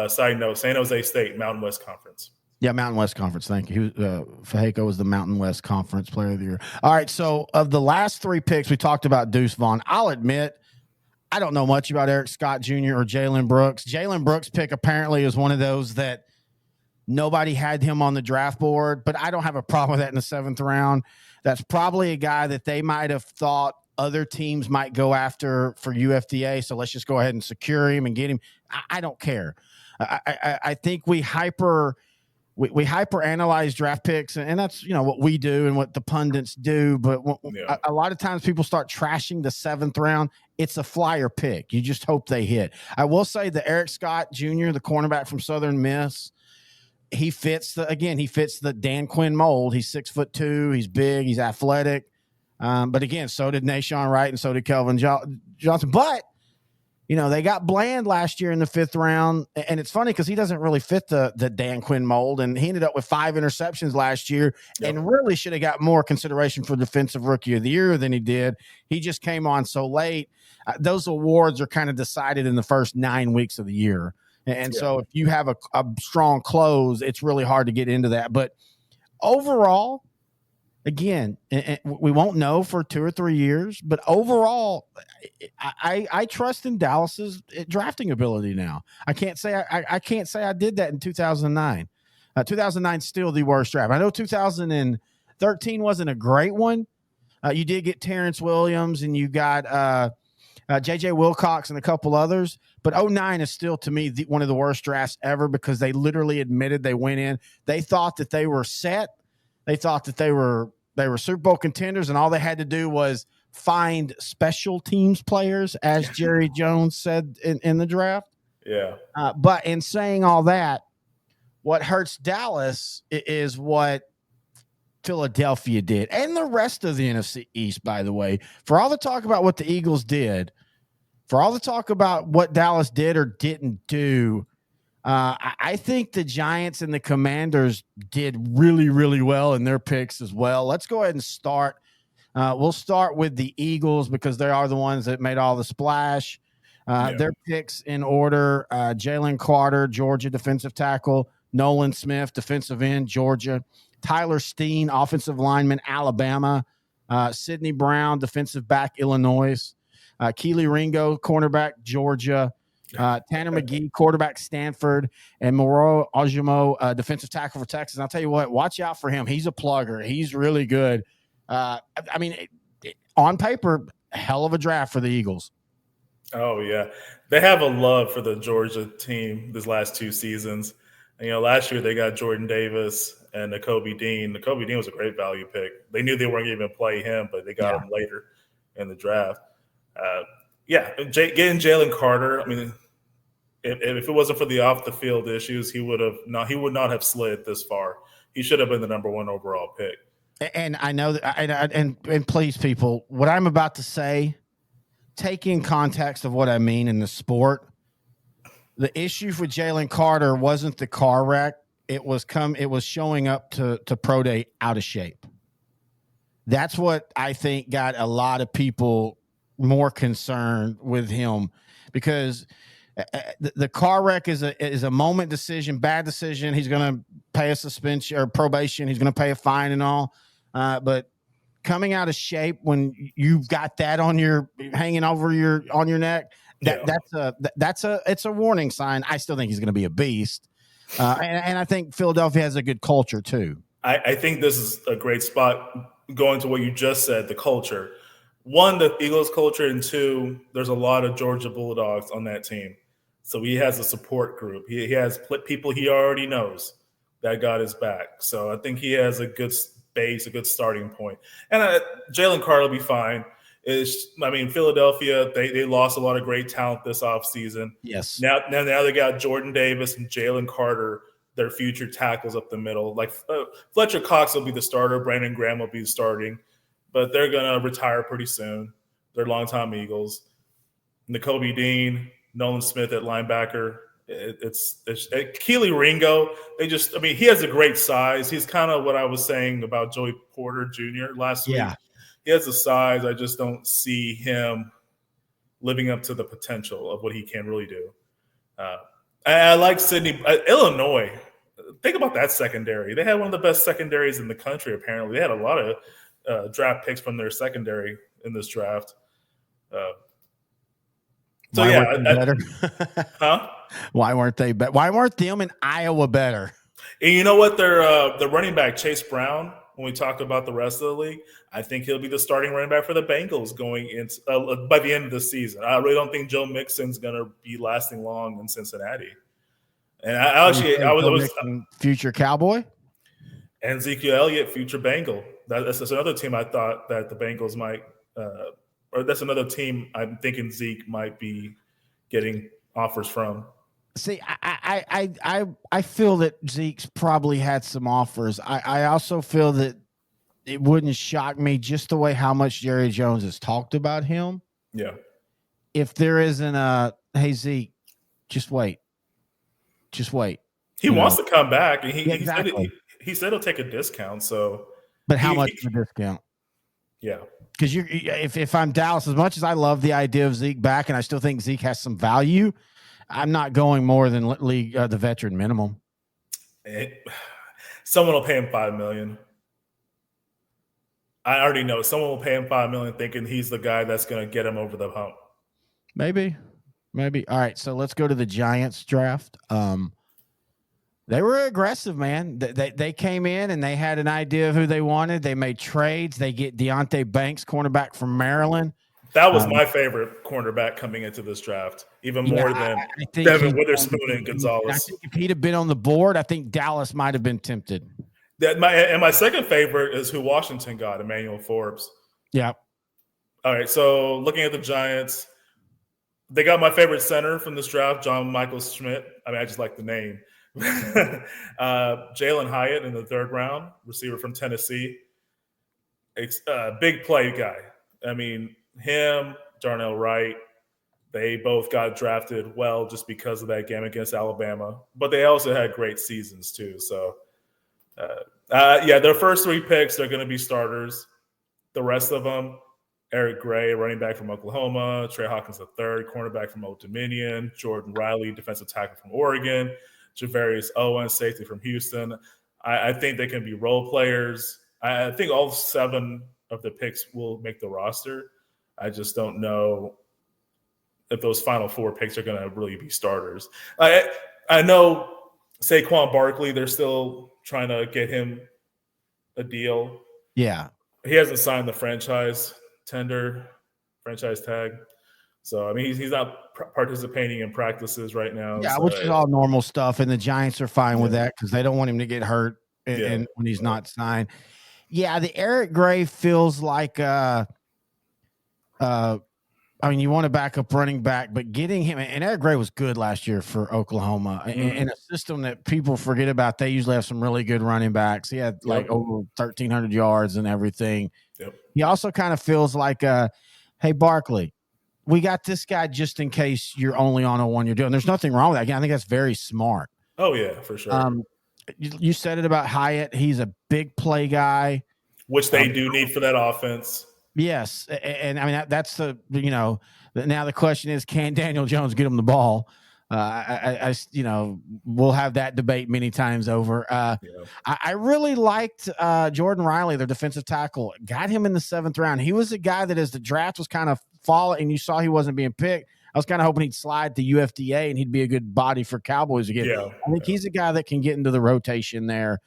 [SPEAKER 3] Side note, San Jose State, Mountain West Conference.
[SPEAKER 2] Yeah, Mountain West Conference. Thank you. Fehako was the Mountain West Conference Player of the Year. All right, so of the last three picks, we talked about Deuce Vaughn. I'll admit, I don't know much about Eric Scott Jr. or Jalen Brooks. Jalen Brooks' pick apparently is one of those that nobody had him on the draft board, but I don't have a problem with that in the 7th round. That's probably a guy that they might have thought other teams might go after for UFDA, so let's just go ahead and secure him and get him. I don't care. I think we hyper analyze draft picks, and that's what we do and what the pundits do. But a lot of times people start trashing the 7th round. It's a flyer pick. You just hope they hit. I will say the Eric Scott Jr., the cornerback from Southern Miss, he fits the Dan Quinn mold. He's 6'2". He's big. He's athletic. But again, so did Nashawn Wright and so did Kelvin Johnson. But they got Bland last year in the 5th round, and it's funny because he doesn't really fit the Dan Quinn mold, and he ended up with 5 interceptions last year, and really should have got more consideration for Defensive Rookie of the Year than he did. He just came on so late. Those awards are kind of decided in the first 9 weeks of the year, and so if you have a strong close, it's really hard to get into that. But overall, again, we won't know for 2 or 3 years, but overall, I trust in Dallas's drafting ability now. I can't say I did that in 2009. 2009 still the worst draft. I know 2013 wasn't a great one. You did get Terrence Williams and you got J.J. Wilcox and a couple others, but 2009 is still to me one of the worst drafts ever because they literally admitted they went in. They thought that they were set. They thought that they were Super Bowl contenders, and all they had to do was find special teams players, as Jerry Jones said in the draft.
[SPEAKER 3] Yeah.
[SPEAKER 2] But in saying all that, what hurts Dallas is what Philadelphia did, and the rest of the NFC East, by the way. For all the talk about what the Eagles did, for all the talk about what Dallas did or didn't do, I think the Giants and the Commanders did really, really well in their picks as well. Let's go ahead and start. We'll start with the Eagles because they are the ones that made all the splash. Their picks in order: Jalen Carter, Georgia defensive tackle; Nolan Smith, defensive end, Georgia; Tyler Steen, offensive lineman, Alabama; Sidney Brown, defensive back, Illinois; Keely Ringo, cornerback, Georgia; Tanner McGee, quarterback, Stanford; and Moro Ojomo, defensive tackle for Texas. And I'll tell you what, watch out for him. He's a plugger. He's really good. On paper, hell of a draft for the Eagles.
[SPEAKER 3] Oh, yeah. They have a love for the Georgia team this last 2 seasons. And, last year they got Jordan Davis and Nakobe Dean. Nakobe Dean was a great value pick. They knew they weren't going to even play him, but they got him later in the draft. Getting Jalen Carter, if it wasn't for the off-the-field issues, he would not have slid this far. He should have been the number 1 overall pick.
[SPEAKER 2] And I know that, and please, people, what I'm about to say, take in context of what I mean in the sport. The issue for Jalen Carter wasn't the car wreck. It was showing up to pro day out of shape. That's what I think got a lot of people more concerned with him, because the car wreck is a moment decision, bad decision. He's going to pay a suspension or probation. He's going to pay a fine and all. But coming out of shape when you've got that on hanging over on your neck, it's a warning sign. I still think he's going to be a beast. And I think Philadelphia has a good culture too.
[SPEAKER 3] I think this is a great spot going to what you just said, the culture. one, the Eagles culture, and two, there's a lot of Georgia Bulldogs on that team. So he has a support group. He has people he already knows that got his back. So I think he has a good base, a good starting point. And Jalen Carter will be fine. Philadelphia, they lost a lot of great talent this offseason.
[SPEAKER 2] Yes.
[SPEAKER 3] Now they got Jordan Davis and Jalen Carter, their future tackles up the middle. Like Fletcher Cox will be the starter. Brandon Graham will be starting. But they're going to retire pretty soon. They're longtime Eagles. N'Kobe Dean, Nolan Smith at linebacker. It's Keely Ringo. He has a great size. He's kind of what I was saying about Joey Porter Jr. last week. He has the size. I just don't see him living up to the potential of what he can really do. I like Sydney. Illinois. Think about that secondary. They had one of the best secondaries in the country, apparently. They had a lot of draft picks from their secondary in this draft.
[SPEAKER 2] Why weren't they better?
[SPEAKER 3] Huh?
[SPEAKER 2] Why weren't they better? Why weren't them in Iowa better?
[SPEAKER 3] And you know what? Their running back, Chase Brown, when we talk about the rest of the league, I think he'll be the starting running back for the Bengals going into by the end of the season. I really don't think Joe Mixon's going to be lasting long in Cincinnati. And I was
[SPEAKER 2] future Cowboy
[SPEAKER 3] and Ezekiel Elliott, future Bengal. That's another team I thought that the Bengals might, or that's another team I'm thinking Zeke might be getting offers from.
[SPEAKER 2] See, I feel that Zeke's probably had some offers. I also feel that it wouldn't shock me just the way how much Jerry Jones has talked about him.
[SPEAKER 3] Yeah.
[SPEAKER 2] If there isn't a, hey, Zeke, just wait.
[SPEAKER 3] He wants to come back, and
[SPEAKER 2] exactly.
[SPEAKER 3] he said he'll take a discount. So,
[SPEAKER 2] but how much of a discount?
[SPEAKER 3] Yeah,
[SPEAKER 2] because if I'm Dallas, as much as I love the idea of Zeke back, and I still think Zeke has some value, I'm not going more than league the veteran minimum.
[SPEAKER 3] Someone will pay him $5 million. I already know someone will pay him $5 million, thinking he's the guy that's going to get him over the hump.
[SPEAKER 2] Maybe. All right, so let's go to the Giants draft. They were aggressive, man. They came in and they had an idea of who they wanted. They made trades. They get Deonte Banks, cornerback from Maryland.
[SPEAKER 3] That was my favorite cornerback coming into this draft, even more than Devin Witherspoon and Gonzalez.
[SPEAKER 2] I think if he'd have been on the board, I think Dallas might have been tempted.
[SPEAKER 3] My second favorite is who Washington got, Emmanuel Forbes.
[SPEAKER 2] Yeah.
[SPEAKER 3] All right, so looking at the Giants, they got my favorite center from this draft, John Michael Schmidt. I just like the name. Jalen Hyatt in the third round, receiver from Tennessee. Big play guy. Him, Darnell Wright, they both got drafted well just because of that game against Alabama. But they also had great seasons too. So, their first three picks are going to be starters. The rest of them, Eric Gray, running back from Oklahoma, Trey Hawkins III, cornerback from Old Dominion, Jordan Riley, defensive tackle from Oregon, Javarius Owens, safety from Houston. I think they can be role players. I think all 7 of the picks will make the roster. I just don't know if those final 4 picks are going to really be starters. I know Saquon Barkley, they're still trying to get him a deal.
[SPEAKER 2] Yeah.
[SPEAKER 3] He hasn't signed the franchise tag. So, he's not participating in practices right now.
[SPEAKER 2] Yeah,
[SPEAKER 3] so,
[SPEAKER 2] which is all normal stuff. And the Giants are fine with that because they don't want him to get hurt and when he's not signed. Yeah, the Eric Gray feels like you want a backup running back, but getting him, and Eric Gray was good last year for Oklahoma in a system that people forget about. They usually have some really good running backs. He had over 1,300 yards and everything.
[SPEAKER 3] Yep.
[SPEAKER 2] He also kind of feels like, hey, Barkley, we got this guy just in case you're only on a one-year deal. And there's nothing wrong with that. Again, I think that's very smart.
[SPEAKER 3] Oh, yeah, for sure.
[SPEAKER 2] You said it about Hyatt. He's a big play guy.
[SPEAKER 3] Which they do need for that offense.
[SPEAKER 2] Yes. And that's now the question is, can Daniel Jones get him the ball? We'll have that debate many times over. I really liked Jordan Riley, their defensive tackle. Got him in the 7th round. He was a guy that as the draft was kind of falling and you saw he wasn't being picked, I was kind of hoping he'd slide to UFDA and he'd be a good body for Cowboys again. I think he's a guy that can get into the rotation there.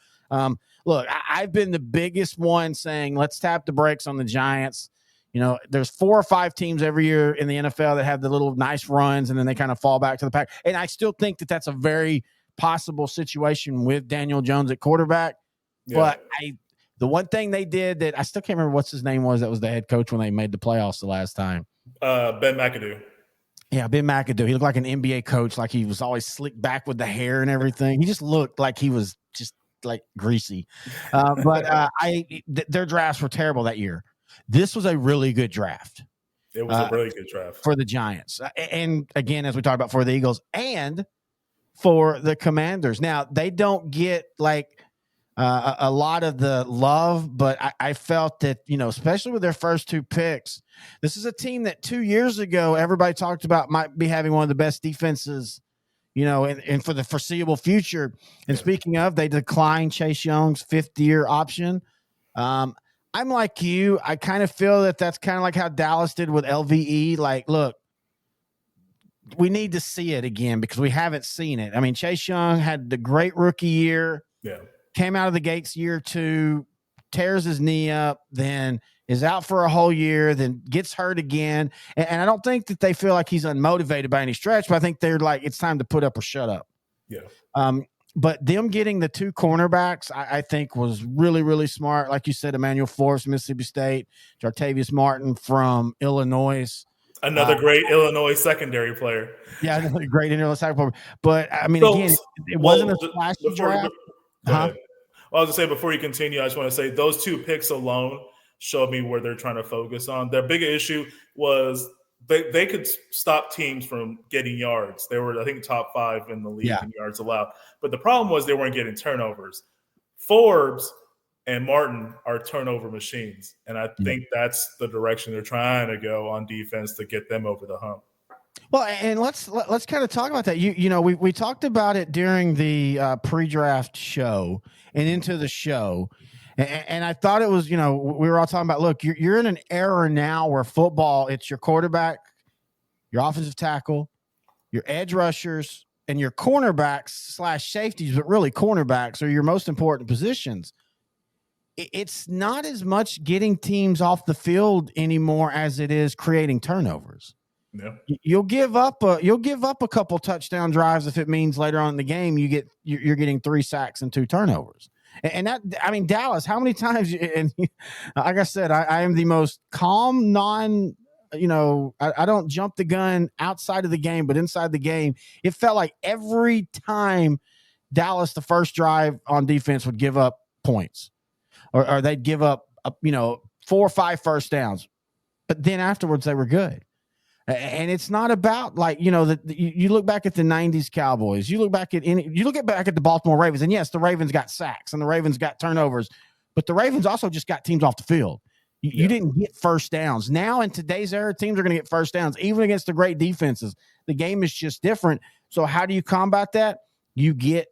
[SPEAKER 2] Look, I've been the biggest one saying, let's tap the brakes on the Giants. There's 4 or 5 teams every year in the NFL that have the little nice runs and then they kind of fall back to the pack. And I still think that that's a very possible situation with Daniel Jones at quarterback. Yeah. But the one thing they did that I still can't remember what's his name was, that was the head coach when they made the playoffs the last time.
[SPEAKER 3] Ben McAdoo.
[SPEAKER 2] Yeah, Ben McAdoo. He looked like an NBA coach, like he was always slicked back with the hair and everything. He just looked like he was just like greasy. Their drafts were terrible that year. This was a really good draft.
[SPEAKER 3] It was a really good draft
[SPEAKER 2] for the Giants. And again, as we talked about, for the Eagles and for the Commanders. Now, they don't get like a lot of the love, but I felt that, especially with their first 2 picks, this is a team that 2 years ago, everybody talked about might be having one of the best defenses, and for the foreseeable future. And speaking of, they declined Chase Young's 5th-year option. I'm like you. I kind of feel that that's kind of like how Dallas did with LVE. Like, look, we need to see it again because we haven't seen it. I mean, Chase Young had the great rookie year.
[SPEAKER 3] Yeah.
[SPEAKER 2] Came out of the gates year 2, tears his knee up, then is out for a whole year, then gets hurt again. And I don't think that they feel like he's unmotivated by any stretch, but I think they're like, it's time to put up or shut up.
[SPEAKER 3] Yeah.
[SPEAKER 2] But them getting the 2 cornerbacks, I think was really, really smart. Like you said, Emmanuel Forbes, Mississippi State, Jartavius Martin from Illinois.
[SPEAKER 3] Another great Illinois secondary player.
[SPEAKER 2] Yeah, another great Illinois secondary player. But, I mean, again, it wasn't a flashy draft.
[SPEAKER 3] Well, I was going to say, before you continue, I just want to say those 2 picks alone showed me where they're trying to focus on. Their big issue was they could stop teams from getting yards. They were, I think, top 5 in the league in yards allowed. But the problem was they weren't getting turnovers. Forbes and Martin are turnover machines, and I think that's the direction they're trying to go on defense to get them over the hump.
[SPEAKER 2] Well, and let's kind of talk about that. We talked about it during the pre-draft show and into the show, and I thought it was, we were all talking about, look, you're in an era now where football, it's your quarterback, your offensive tackle, your edge rushers, and your cornerbacks / safeties, but really cornerbacks are your most important positions. It's not as much getting teams off the field anymore as it is creating turnovers.
[SPEAKER 3] Yeah.
[SPEAKER 2] You'll give up a couple touchdown drives if it means later on in the game you're getting 3 sacks and 2 turnovers. And that, I mean, Dallas, how many times? And like I said, I am the most calm, I don't jump the gun outside of the game, but inside the game, it felt like every time Dallas, the first drive on defense, would give up points, or they'd give up 4 or 5 first downs, but then afterwards they were good. And it's not about like, you look back at the 90s Cowboys, you look back at the Baltimore Ravens, and yes, the Ravens got sacks and the Ravens got turnovers, but the Ravens also just got teams off the field. You didn't get first downs. Now in today's era, teams are going to get first downs, even against the great defenses. The game is just different. So how do you combat that? You get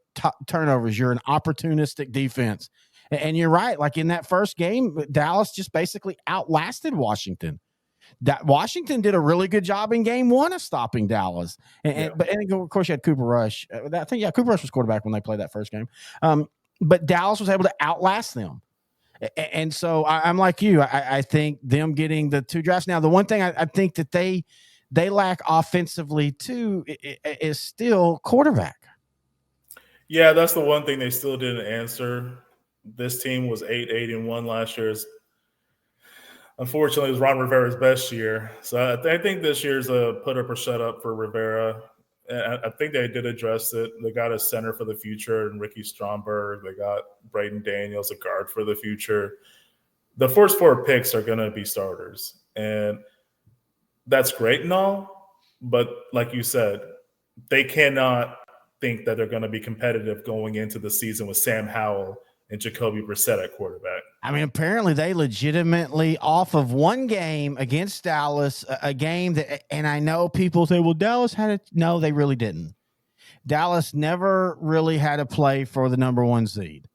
[SPEAKER 2] turnovers. You're an opportunistic defense. And you're right. Like in that first game, Dallas just basically outlasted Washington. That Washington did a really good job in game 1 of stopping Dallas. But of course you had Cooper Rush. I think Cooper Rush was quarterback when they played that first game. But Dallas was able to outlast them. And so I'm like you. I think them getting the 2 drafts. Now, the one thing I think that they lack offensively too is still quarterback.
[SPEAKER 3] Yeah, that's the one thing they still didn't answer. This team was 8-1 last year. Unfortunately, it was Ron Rivera's best year. So I think this year's a put up or shut up for Rivera. I think they did address it. They got a center for the future and Ricky Stromberg. They got Braden Daniels, a guard for the future. The first 4 picks are going to be starters. And that's great and all. But like you said, they cannot think that they're going to be competitive going into the season with Sam Howell and Jacoby Brissett at quarterback.
[SPEAKER 2] I mean, apparently they legitimately, off of one game against Dallas, a game that, and I know people say, well, Dallas had it. No, they really didn't. Dallas never really had a play for the number 1 seed.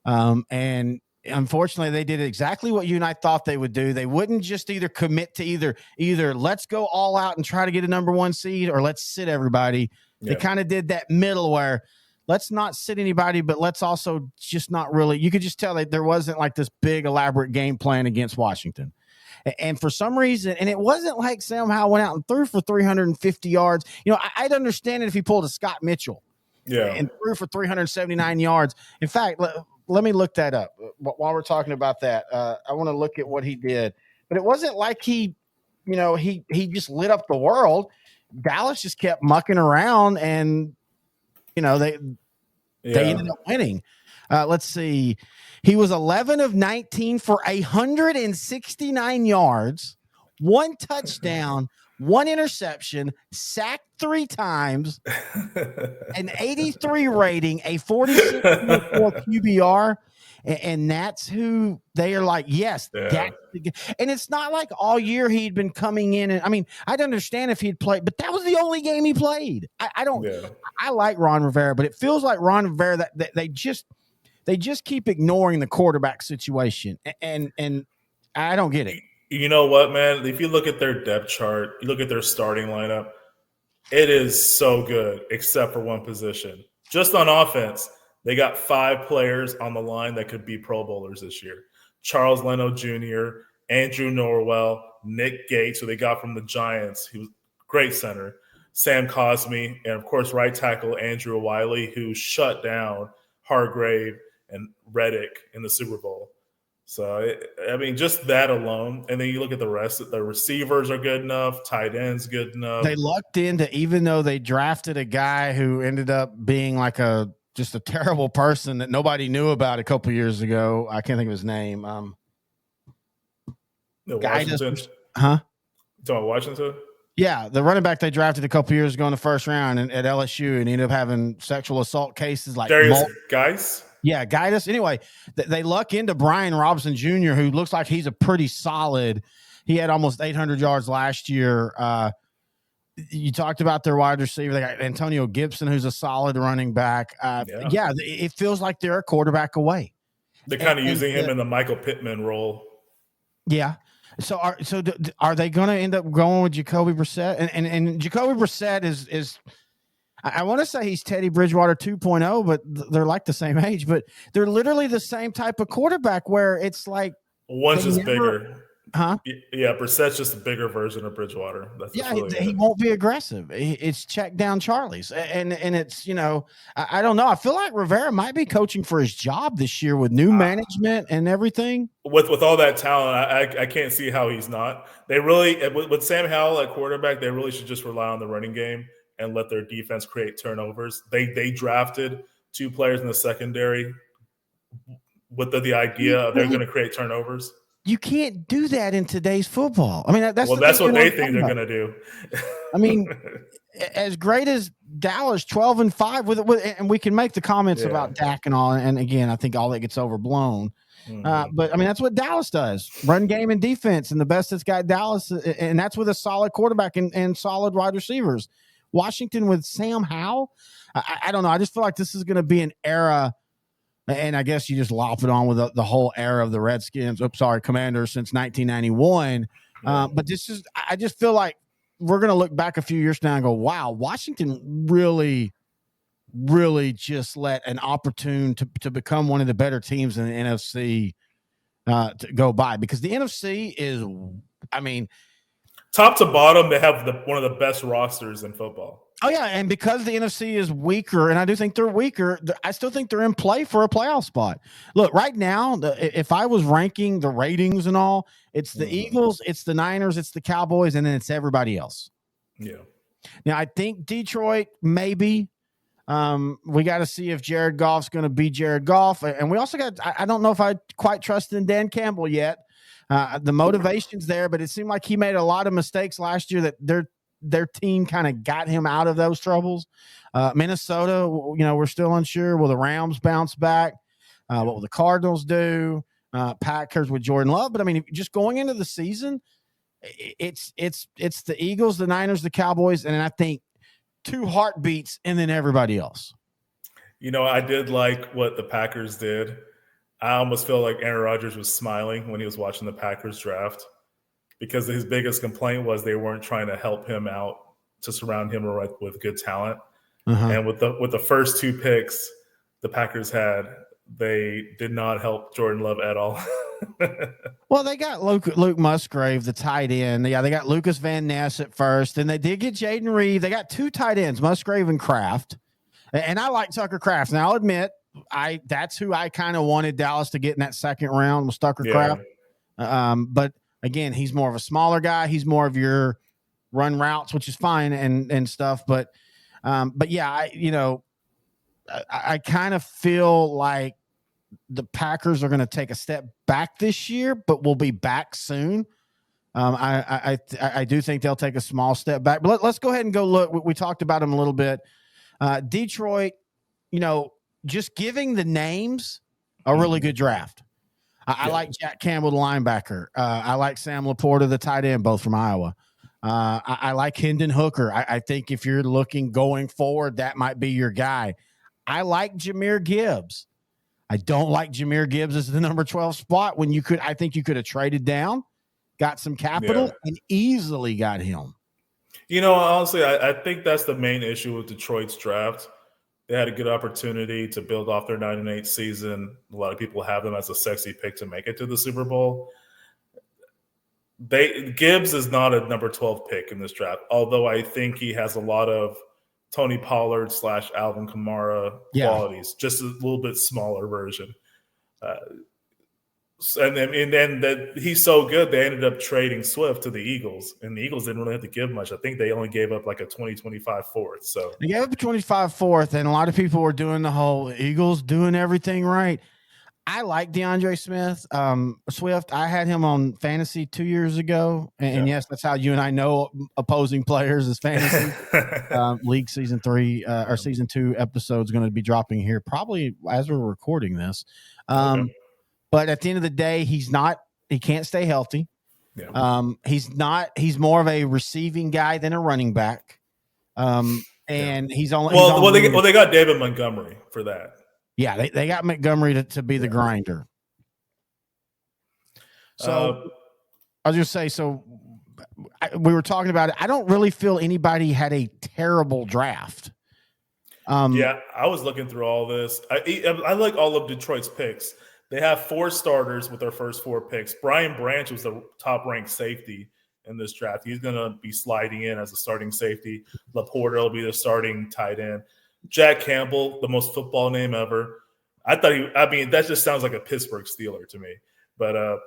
[SPEAKER 2] And unfortunately, they did exactly what you and I thought they would do. They wouldn't just either commit to either let's go all out and try to get a number 1 seed, or let's sit everybody. They kind of did that middle where let's not sit anybody, but let's also just not really. You could just tell that there wasn't like this big elaborate game plan against Washington. And for some reason, and it wasn't like Sam Howell went out and threw for 350 yards. I'd understand it if he pulled a Scott Mitchell and threw for 379 yards. In fact, let me look that up while we're talking about that. I want to look at what he did, but it wasn't like he just lit up the world. Dallas just kept mucking around, and they ended up winning. Let's see. He was 11 of 19 for 169 yards, 1 touchdown, 1 interception, sacked 3 times, an 83 rating, a 46.4 QBR. And that's who they are like, yes, that's and it's not like all year he'd been coming in. And I mean, I'd understand if he'd played, but that was the only game he played. I like Ron Rivera, but it feels like Ron Rivera that they just keep ignoring the quarterback situation. And I don't get it.
[SPEAKER 3] You know what, man? If you look at their depth chart, you look at their starting lineup, it is so good, except for one position. Just on offense, they got 5 players on the line that could be Pro Bowlers this year. Charles Leno Jr., Andrew Norwell, Nick Gates, who they got from the Giants, he was great center, Sam Cosmi, and, of course, right tackle Andrew Wiley, who shut down Hargrave and Reddick in the Super Bowl. So, just that alone. And then you look at the rest. The receivers are good enough. Tight ends good enough.
[SPEAKER 2] They lucked into, even though they drafted a guy who ended up being like just a terrible person that nobody knew about a couple years ago. I can't think of his name.
[SPEAKER 3] Washington.
[SPEAKER 2] Huh?
[SPEAKER 3] You talking about Washington?
[SPEAKER 2] Yeah, the running back they drafted a couple years ago in the first round at LSU, and he ended up having sexual assault cases like
[SPEAKER 3] Darius Geis.
[SPEAKER 2] Yeah, Gaius. Anyway, they luck into Brian Robinson Jr., who looks like he's a pretty solid. He had almost 800 yards last year. You talked about their wide receiver. They got Antonio Gibson, who's a solid running back. It feels like they're a quarterback away.
[SPEAKER 3] They're kind of using him in the Michael Pittman role.
[SPEAKER 2] Yeah. So are they going to end up going with Jacoby Brissett? And Jacoby Brissett is I want to say he's Teddy Bridgewater 2.0, but they're like the same age. But they're literally the same type of quarterback where it's like
[SPEAKER 3] one's just bigger.
[SPEAKER 2] Huh?
[SPEAKER 3] Yeah, Brissett's just a bigger version of Bridgewater.
[SPEAKER 2] He won't be aggressive. It's check down Charlie's, and it's I don't know. I feel like Rivera might be coaching for his job this year with new management and everything.
[SPEAKER 3] With all that talent, I can't see how he's not. They really with Sam Howell at quarterback, they really should just rely on the running game and let their defense create turnovers. They drafted 2 players in the secondary with the idea of they're going to create turnovers.
[SPEAKER 2] You can't do that in today's football. I mean, that's
[SPEAKER 3] what they think they're going to do.
[SPEAKER 2] I mean, as great as Dallas 12-5 with and we can make the comments about Dak and all. And again, I think all that gets overblown. Mm-hmm. But I mean, that's what Dallas does: run game and defense. And the best that's got Dallas, and that's with a solid quarterback and solid wide receivers. Washington with Sam Howell, I don't know. I just feel like this is going to be an era. And I guess you just lop it on with the whole era of the Redskins. Commanders since 1991. But I just feel like we're going to look back a few years now and go, wow, Washington really, really just let an opportunity to become one of the better teams in the NFC to go by. Because the NFC is,
[SPEAKER 3] top to bottom, they have one of the best rosters in football.
[SPEAKER 2] Oh, yeah, and because the NFC is weaker, and I do think they're weaker, I still think they're in play for a playoff spot. Look, right now, if I was ranking the ratings and all, it's the Eagles, it's the Niners, it's the Cowboys, and then it's everybody else.
[SPEAKER 3] Yeah.
[SPEAKER 2] Now, I think Detroit, maybe. We got to see if Jared Goff's going to be Jared Goff. And we also got – I don't know if I quite trust in Dan Campbell yet. The motivation's there, but it seemed like he made a lot of mistakes last year that their team kind of got him out of those troubles. Minnesota, we're still unsure. Will the Rams bounce back? What will the Cardinals do? Packers with Jordan Love. But I mean, just going into the season, it's the Eagles, the Niners, the Cowboys, and I think 2 heartbeats, and then everybody else.
[SPEAKER 3] I did like what the Packers did. I almost feel like Aaron Rodgers was smiling when he was watching the Packers draft, because his biggest complaint was they weren't trying to help him out to surround him with good talent. Uh-huh. And with the first 2 picks the Packers had, they did not help Jordan Love at all.
[SPEAKER 2] Well, they got Luke Musgrave, the tight end. Yeah, they got Lucas Van Ness at first, and they did get Jaden Reed. They got 2 tight ends, Musgrave and Kraft. And I like Tucker Kraft. Now, I'll admit, that's who I kind of wanted Dallas to get in that second round was Tucker Kraft. But again, he's more of a smaller guy. He's more of your run routes, which is fine and stuff. But yeah, I kind of feel like the Packers are going to take a step back this year, but will be back soon. I do think they'll take a small step back. But let's go ahead and go look. We talked about them a little bit. Detroit, just giving the names, a really good draft. I like Jack Campbell, the linebacker. I like Sam Laporta, the tight end, both from Iowa. I like Hendon Hooker. I think if you're looking going forward, that might be your guy. I like Jahmyr Gibbs. I don't like Jahmyr Gibbs as the number 12 spot when I think you could have traded down, got some capital, and easily got him.
[SPEAKER 3] Honestly, I think that's the main issue with Detroit's draft. They had a good opportunity to build off their 9-8 season. A lot of people have them as a sexy pick to make it to the Super Bowl. Gibbs is not a number 12 pick in this draft, although I think he has a lot of Tony Pollard / Alvin Kamara qualities, just a little bit smaller version. And then that he's so good, they ended up trading Swift to the Eagles, and the Eagles didn't really have to give much. I think they only gave up like a 2025 fourth. So
[SPEAKER 2] they gave up a 25 fourth, and a lot of people were doing the whole Eagles doing everything right. I like DeAndre Smith. Swift, I had him on fantasy 2 years ago. And yes, that's how you and I know opposing players is fantasy. League season 3 or season 2 episode is going to be dropping here probably as we're recording this. But at the end of the day, he can't stay healthy. He's more of a receiving guy than a running back. And he's only,
[SPEAKER 3] they got David Montgomery for that.
[SPEAKER 2] Yeah, they got Montgomery to be the grinder. So I was just say, we were talking about it. I don't really feel anybody had a terrible draft.
[SPEAKER 3] I was looking through all this. I like all of Detroit's picks. They have 4 starters with their first 4 picks. Brian Branch was the top-ranked safety in this draft. He's going to be sliding in as a starting safety. Laporta will be the starting tight end. Jack Campbell, the most football name ever. That just sounds like a Pittsburgh Steeler to me. But of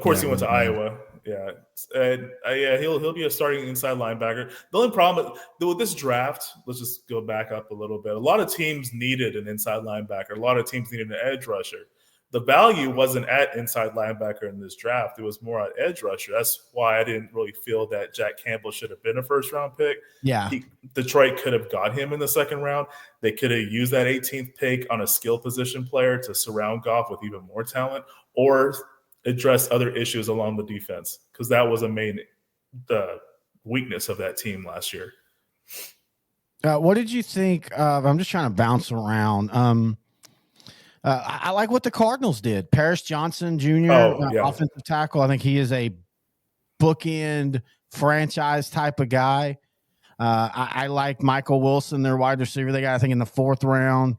[SPEAKER 3] course, he went to Iowa. Yeah, and he'll be a starting inside linebacker. The only problem with this draft, let's just go back up a little bit. A lot of teams needed an inside linebacker. A lot of teams needed an edge rusher. The value wasn't at inside linebacker in this draft. It was more at edge rusher. That's why I didn't really feel that Jack Campbell should have been a first-round pick.
[SPEAKER 2] Yeah.
[SPEAKER 3] Detroit could have got him in the second round. They could have used that 18th pick on a skill position player to surround Goff with even more talent or address other issues along the defense, because that was the weakness of that team last year.
[SPEAKER 2] What did you think of – I'm just trying to bounce around I like what the Cardinals did. Paris Johnson Jr., offensive tackle. I think he is a bookend franchise type of guy. I like Michael Wilson, their wide receiver. They got, I think, in the 4th round.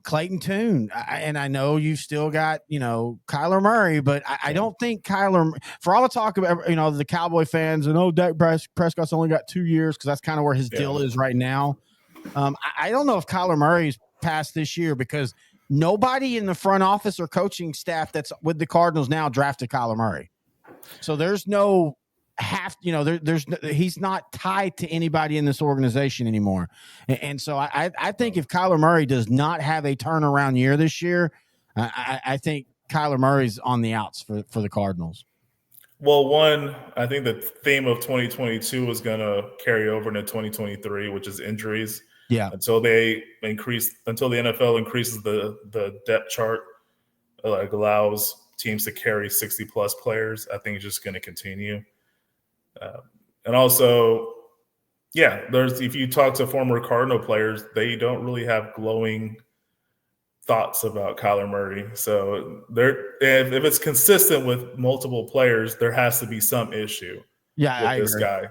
[SPEAKER 2] Clayton Tune. And I know you've still got, Kyler Murray, but I don't think Kyler, for all the talk about, the Cowboy fans and, Dak Prescott's only got 2 years because that's kind of where his deal is right now. I don't know if Kyler Murray's past this year because nobody in the front office or coaching staff that's with the Cardinals now drafted Kyler Murray. So there's no he's not tied to anybody in this organization anymore. And so I think if Kyler Murray does not have a turnaround year this year, I think Kyler Murray's on the outs for the Cardinals.
[SPEAKER 3] Well, I think the theme of 2022 is going to carry over into 2023, which is injuries.
[SPEAKER 2] Yeah.
[SPEAKER 3] Until the NFL increases the depth chart, allows teams to carry 60-plus players, I think it's just going to continue. And also, if you talk to former Cardinal players, they don't really have glowing thoughts about Kyler Murray. So if it's consistent with multiple players, there has to be some issue with this guy.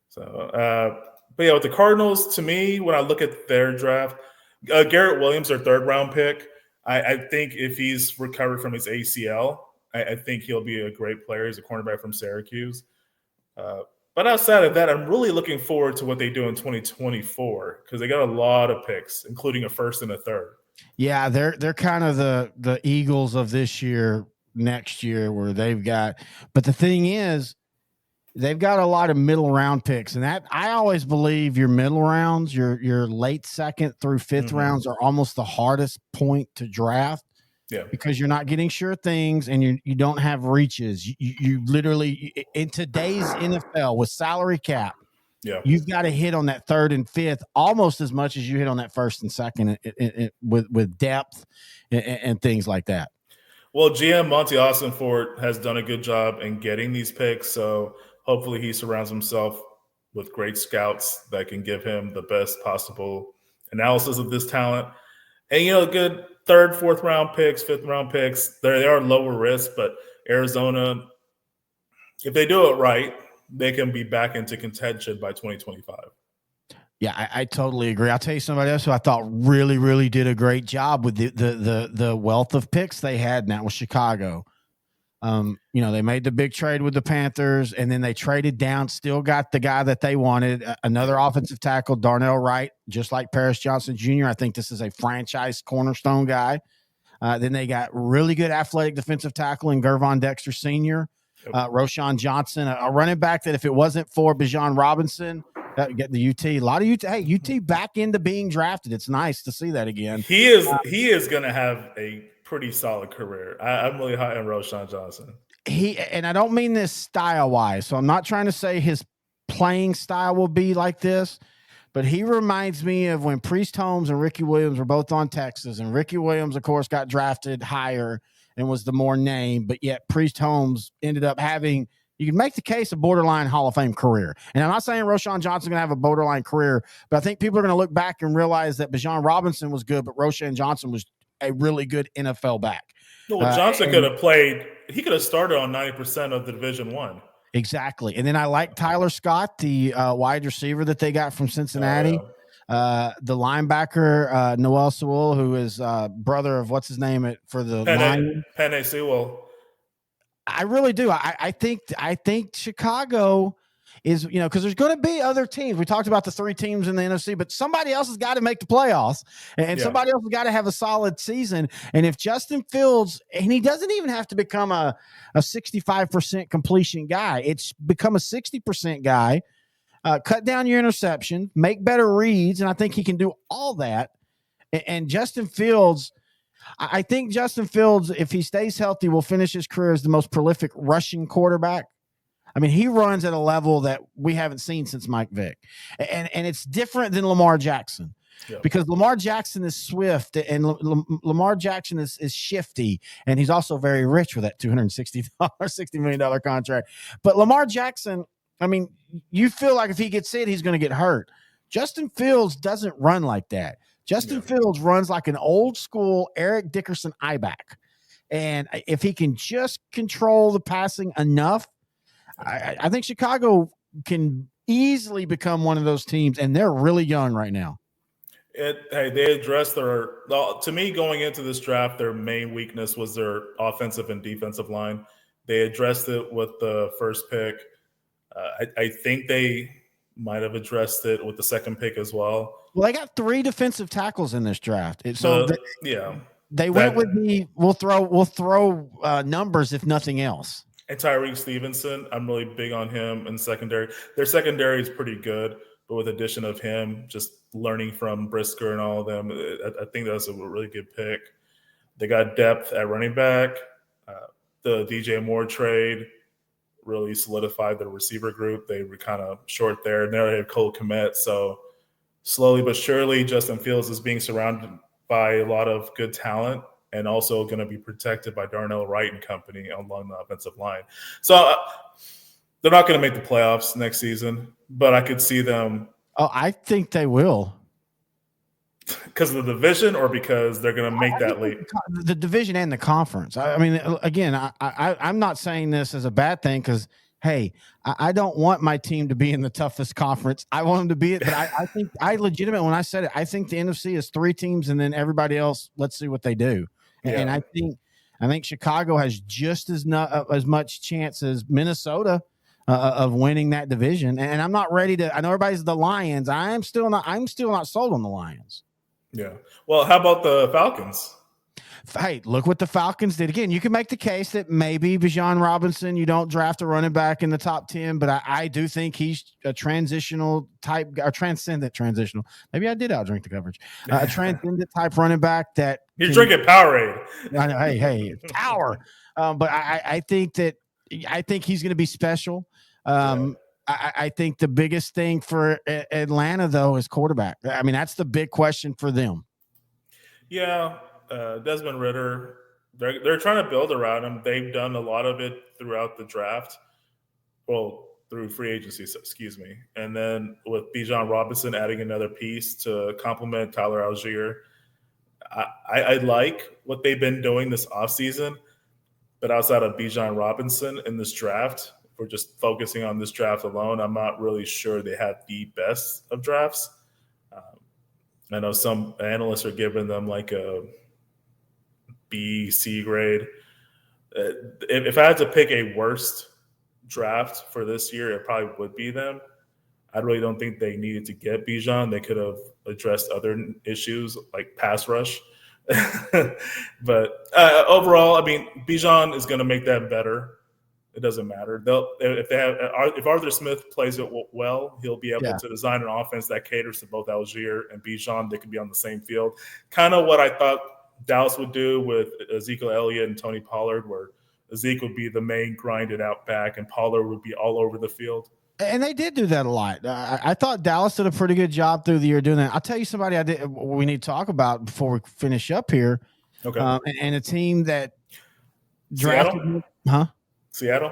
[SPEAKER 3] So, with the Cardinals, to me, when I look at their draft, Garrett Williams, their 3rd round pick, I think if he's recovered from his ACL, I think he'll be a great player. He's a cornerback from Syracuse. But outside of that, I'm really looking forward to what they do in 2024 because they got a lot of picks, including a first and a third.
[SPEAKER 2] Yeah, they're kind of the Eagles of this year, next year, where they've got. But the thing is, they've got a lot of middle round picks, and that I always believe your middle rounds, your late second through fifth rounds are almost the hardest point to draft.
[SPEAKER 3] Yeah,
[SPEAKER 2] because you're not getting sure things and you don't have reaches. You literally, in today's NFL with salary cap, you've got to hit on that third and fifth almost as much as you hit on that first and second with depth and things like that.
[SPEAKER 3] Well, GM Monty Austinfort has done a good job in getting these picks, so hopefully he surrounds himself with great scouts that can give him the best possible analysis of this talent. And, good third, fourth round picks, fifth round picks, they are lower risk, but Arizona, if they do it right, they can be back into contention by 2025.
[SPEAKER 2] Yeah, I totally agree. I'll tell you somebody else who I thought really, really did a great job with the wealth of picks they had, and that was Chicago. They made the big trade with the Panthers, and then they traded down, still got the guy that they wanted, another offensive tackle, Darnell Wright, just like Paris Johnson Jr. I think this is a franchise cornerstone guy. Then they got really good athletic defensive tackle in Gervon Dexter Sr., Roshan Johnson, a running back that if it wasn't for Bijan Robinson, get the UT. A lot of UT. Hey, UT back into being drafted. It's nice to see that again.
[SPEAKER 3] He is going to have a pretty solid career. I'm really high on Roshan Johnson.
[SPEAKER 2] And I don't mean this style wise, so I'm not trying to say his playing style will be like this, but he reminds me of when Priest Holmes and Ricky Williams were both on Texas, and Ricky Williams, of course, got drafted higher and was the more name, but yet Priest Holmes ended up having, you can make the case, a borderline Hall of Fame career. And I'm not saying Roshan Johnson's going to have a borderline career, but I think people are going to look back and realize that Bijan Robinson was good, but Roshan Johnson was a really good NFL back.
[SPEAKER 3] Well, Johnson could have played. He could have started on 90% of the Division I.
[SPEAKER 2] Exactly. And then I like Tyler Scott, the wide receiver that they got from Cincinnati. The linebacker, Noel Sewell, who is brother of what's his name for the Lions.
[SPEAKER 3] Penei Sewell.
[SPEAKER 2] I really do. I think Chicago is, because there's going to be other teams. We talked about the three teams in the NFC, but somebody else has got to make the playoffs, and somebody else has got to have a solid season. And if Justin Fields, and he doesn't even have to become a 65% completion guy, it's become a 60% guy, cut down your interception, make better reads, and I think he can do all that. And Justin Fields, I think Justin Fields, if he stays healthy, will finish his career as the most prolific rushing quarterback. I mean, he runs at a level that we haven't seen since Mike Vick. And it's different than Lamar Jackson because Lamar Jackson is swift and Lamar Jackson is shifty. And he's also very rich with that $60 million contract. But Lamar Jackson, I mean, you feel like if he gets hit, he's going to get hurt. Justin Fields doesn't run like that. Justin Fields runs like an old school Eric Dickerson I-back. And if he can just control the passing enough, I think Chicago can easily become one of those teams, and they're really young right now.
[SPEAKER 3] They addressed to me, going into this draft, their main weakness was their offensive and defensive line. They addressed it with the first pick. I think they might have addressed it with the second pick as well.
[SPEAKER 2] Well, they got 3 defensive tackles in this draft. They went with we'll throw numbers if nothing else.
[SPEAKER 3] And Tyreek Stevenson, I'm really big on him in secondary. Their secondary is pretty good, but with addition of him, just learning from Brisker and all of them, I think that's a really good pick. They got depth at running back. The DJ Moore trade really solidified the receiver group. They were kind of short there. And now they have Cole Kmet. So slowly but surely, Justin Fields is being surrounded by a lot of good talent, and also going to be protected by Darnell Wright and company along the offensive line. So they're not going to make the playoffs next season, but I could see them.
[SPEAKER 2] Oh, I think they will.
[SPEAKER 3] Because of the division, or because they're going to make that leap?
[SPEAKER 2] The division and the conference. I mean, again, I'm not saying this as a bad thing because, hey, I don't want my team to be in the toughest conference. I want them to be it, but I think when I said it, I think the NFC is 3 teams and then everybody else, let's see what they do. And I think Chicago has just as much chance as Minnesota of winning that division. And I'm not ready to. I know everybody's the Lions. I'm still not sold on the Lions.
[SPEAKER 3] Yeah. Well, how about the Falcons?
[SPEAKER 2] Hey, look what the Falcons did. Again, you can make the case that maybe Bijan Robinson, you don't draft a running back in the top 10, but I do think he's a transitional type, or transcendent transitional. Maybe I did outdrink the coverage. A transcendent type running back that
[SPEAKER 3] you're drinking Powerade.
[SPEAKER 2] I know, hey, power. But I think he's going to be special. I think the biggest thing for Atlanta, though, is quarterback. I mean, that's the big question for them.
[SPEAKER 3] Yeah. Desmond Ridder, they're trying to build around him. They've done a lot of it throughout the draft. Well, through free agency, excuse me. And then with Bijan Robinson adding another piece to complement Tyler Algier, I like what they've been doing this offseason. But outside of Bijan Robinson in this draft, if we're just focusing on this draft alone, I'm not really sure they have the best of drafts. I know some analysts are giving them like a B, C grade. If I had to pick a worst draft for this year, it probably would be them. I really don't think they needed to get Bijan. They could have addressed other issues like pass rush. But overall, I mean, Bijan is going to make that better. It doesn't matter. If Arthur Smith plays it well, he'll be able to design an offense that caters to both Algier and Bijan. They can be on the same field. Kind of what I thought Dallas would do with Ezekiel Elliott and Tony Pollard, where Zeke would be the main grinded out back and Pollard would be all over the field.
[SPEAKER 2] And they did do that a lot. I thought Dallas did a pretty good job through the year doing that. I'll tell you somebody we need to talk about before we finish up here.
[SPEAKER 3] Okay.
[SPEAKER 2] And a team that drafted
[SPEAKER 3] Seattle?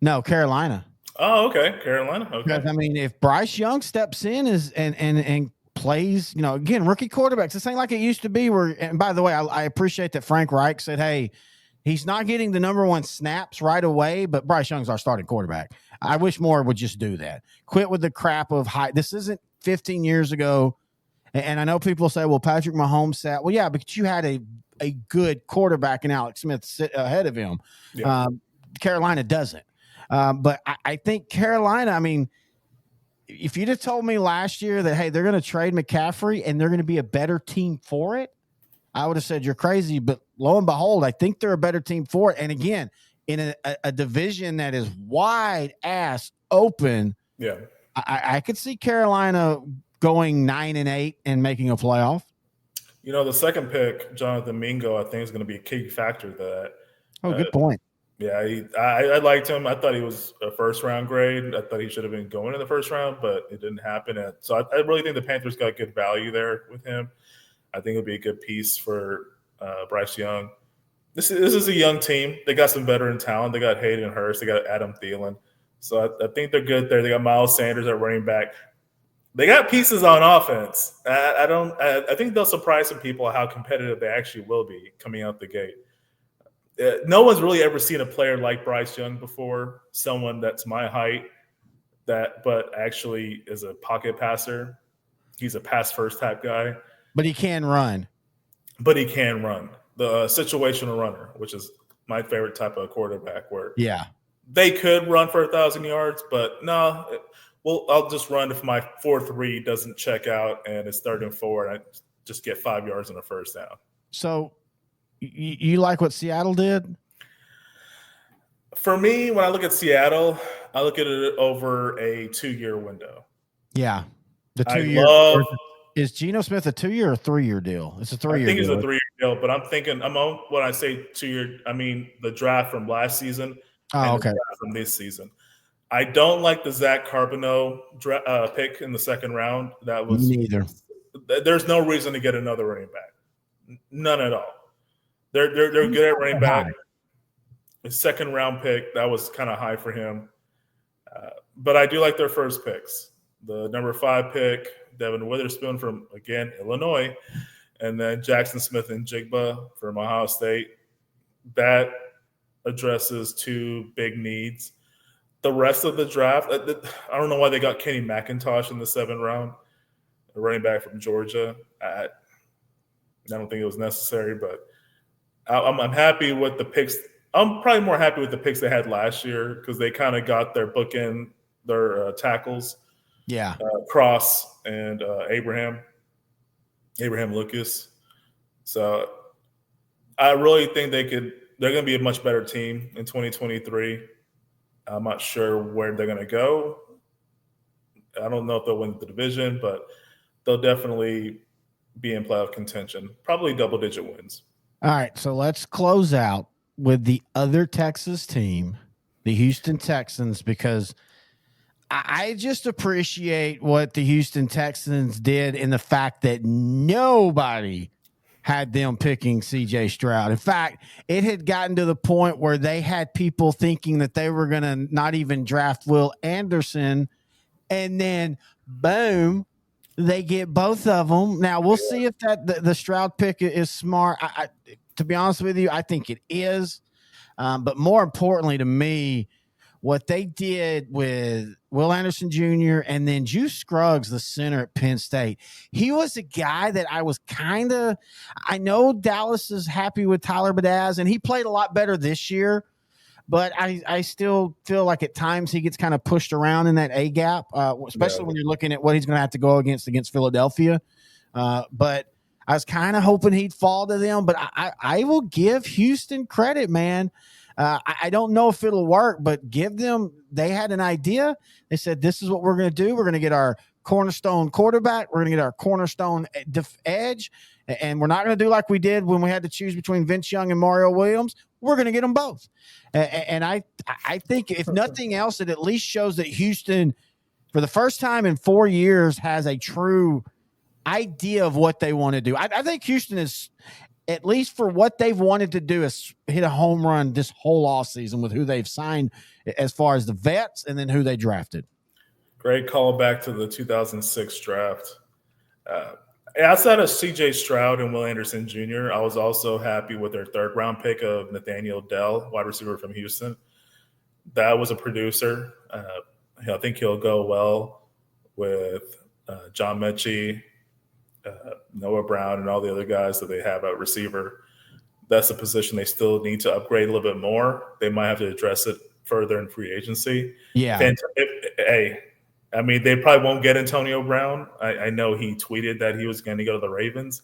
[SPEAKER 2] No, Carolina.
[SPEAKER 3] Oh, okay. Carolina. Okay.
[SPEAKER 2] Because, I mean, if Bryce Young steps in and plays, again, rookie quarterbacks, this ain't like it used to be where, and by the way, I appreciate that Frank Reich said, hey, he's not getting the number one snaps right away, but Bryce Young's our starting quarterback. I wish more would just do that. Quit with the crap of high. This isn't 15 years ago. And I know people say, well, Patrick Mahomes sat. Well, yeah, because you had a good quarterback in Alex Smith sit ahead of him. Yeah. Carolina doesn't. But I think Carolina, I mean, if you'd have told me last year that, hey, they're going to trade McCaffrey and they're going to be a better team for it, I would have said you're crazy. But lo and behold, I think they're a better team for it. And again, in a division that is wide ass open, I could see Carolina going 9-8 and making a playoff.
[SPEAKER 3] The second pick, Jonathan Mingo, I think is going to be a key factor to that.
[SPEAKER 2] Oh, good point.
[SPEAKER 3] Yeah, I liked him. I thought he was a first-round grade. I thought he should have been going in the first round, but it didn't happen. And so I really think the Panthers got good value there with him. I think it'll be a good piece for Bryce Young. This is a young team. They got some veteran talent. They got Hayden Hurst. They got Adam Thielen. So I think they're good there. They got Miles Sanders at running back. They got pieces on offense. I think they'll surprise some people how competitive they actually will be coming out the gate. No one's really ever seen a player like Bryce Young before, someone that's my height, but actually is a pocket passer. He's a pass-first type guy.
[SPEAKER 2] But he can run.
[SPEAKER 3] The situational runner, which is my favorite type of quarterback, where
[SPEAKER 2] they
[SPEAKER 3] could run for 1,000 yards, but no, I'll just run if my 4-3 doesn't check out and it's 3rd and 4 and I just get 5 yards on a first down.
[SPEAKER 2] So you like what Seattle did?
[SPEAKER 3] For me, when I look at Seattle, I look at it over a 2-year window.
[SPEAKER 2] Yeah. The 2-year. Is Geno Smith a 2-year or 3-year deal? It's a 3-year deal.
[SPEAKER 3] I think it's a 3-year deal, but when I say 2-year, I mean the draft from last season and the draft from this season. I don't like the Zach Carbono pick in the second round. That was
[SPEAKER 2] neither.
[SPEAKER 3] There's no reason to get another running back. None at all. They're good at running back. The second round pick, that was kind of high for him. But I do like their first picks. The number 5 pick, Devin Witherspoon from, again, Illinois, and then Jackson Smith and Jigba from Ohio State. That addresses 2 big needs. The rest of the draft, I don't know why they got Kenny McIntosh in the 7th round, a running back from Georgia. I don't think it was necessary, but I'm happy with the picks. I'm probably more happy with the picks they had last year because they kind of got their bookend, their tackles,
[SPEAKER 2] Yeah.
[SPEAKER 3] Cross and Abraham Lucas. So I really think they're going to be a much better team in 2023. I'm not sure where they're going to go. I don't know if they'll win the division, but they'll definitely be in playoff contention. Probably double-digit wins.
[SPEAKER 2] All right, so let's close out with the other Texas team, the Houston Texans, because I just appreciate what the Houston Texans did in the fact that nobody had them picking CJ Stroud. In fact, it had gotten to the point where they had people thinking that they were going to not even draft Will Anderson, and then boom, they get both of them. Now we'll see if the Stroud pick is smart. To be honest with you, I think it is. But more importantly to me, what they did with Will Anderson Jr. and then Juice Scruggs, the center at Penn State, he was a guy that I was I know Dallas is happy with Tyler Badaz, and he played a lot better this year, but I still feel like at times he gets kind of pushed around in that A gap, especially when you're looking at what he's going to have to go against Philadelphia. But I was kind of hoping he'd fall to them, but I will give Houston credit, man. I don't know if it'll work, but give them, they had an idea. They said, this is what we're going to do. We're going to get our cornerstone quarterback. We're going to get our cornerstone edge. And we're not going to do like we did when we had to choose between Vince Young and Mario Williams. We're going to get them both. And I think if nothing else, it at least shows that Houston, for the first time in 4 years, has a true idea of what they want to do. I think Houston is, at least for what they've wanted to do, is hit a home run this whole offseason with who they've signed as far as the vets and then who they drafted.
[SPEAKER 3] Great call back to the 2006 draft. Outside of CJ Stroud and Will Anderson Jr., I was also happy with their third-round pick of Nathaniel Dell, wide receiver from Houston. That was a producer. I think he'll go well with John Mechie, Noah Brown, and all the other guys that they have at receiver. That's a position they still need to upgrade a little bit more. They might have to address it further in free agency.
[SPEAKER 2] Yeah.
[SPEAKER 3] I mean, they probably won't get Antonio Brown. I know he tweeted that he was going to go to the Ravens.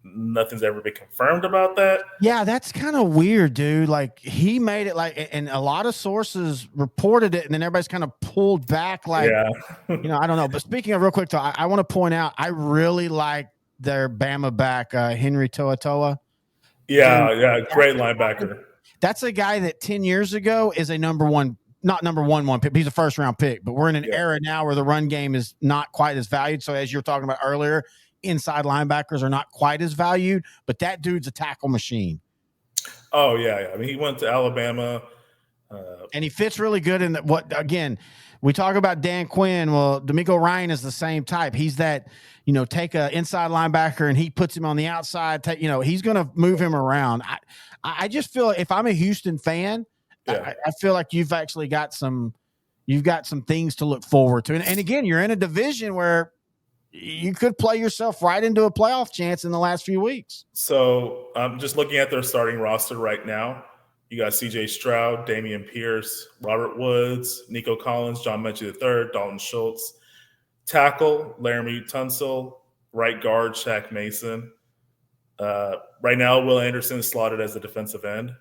[SPEAKER 3] Nothing's ever been confirmed about that.
[SPEAKER 2] Yeah, that's kind of weird, dude. Like, he made it and a lot of sources reported it, and then everybody's kind of pulled back. Like,
[SPEAKER 3] yeah.
[SPEAKER 2] I don't know. But speaking of real quick, though, I want to point out, I really like their Bama back, Henry To'oTo'o.
[SPEAKER 3] Yeah, great linebacker.
[SPEAKER 2] That's a guy that 10 years ago is a not number one pick. He's a first round pick, but we're in an era now where the run game is not quite as valued. So as you're talking about earlier, inside linebackers are not quite as valued, but that dude's a tackle machine.
[SPEAKER 3] Oh yeah. I mean, he went to Alabama,
[SPEAKER 2] and he fits really good in again, we talk about Dan Quinn. Well, D'Amico Ryan is the same type. He's that, take a inside linebacker and he puts him on the outside. He's going to move him around. I just feel, if I'm a Houston fan, I feel like you've actually got some things to look forward to. And again, you're in a division where you could play yourself right into a playoff chance in the last few weeks.
[SPEAKER 3] So I'm just looking at their starting roster right now. You got CJ Stroud, Damian Pierce, Robert Woods, Nico Collins, John Mechie III, Dalton Schultz. Tackle, Laramie Tunsil. Right guard, Shaq Mason. Right now, Will Anderson is slotted as the defensive end.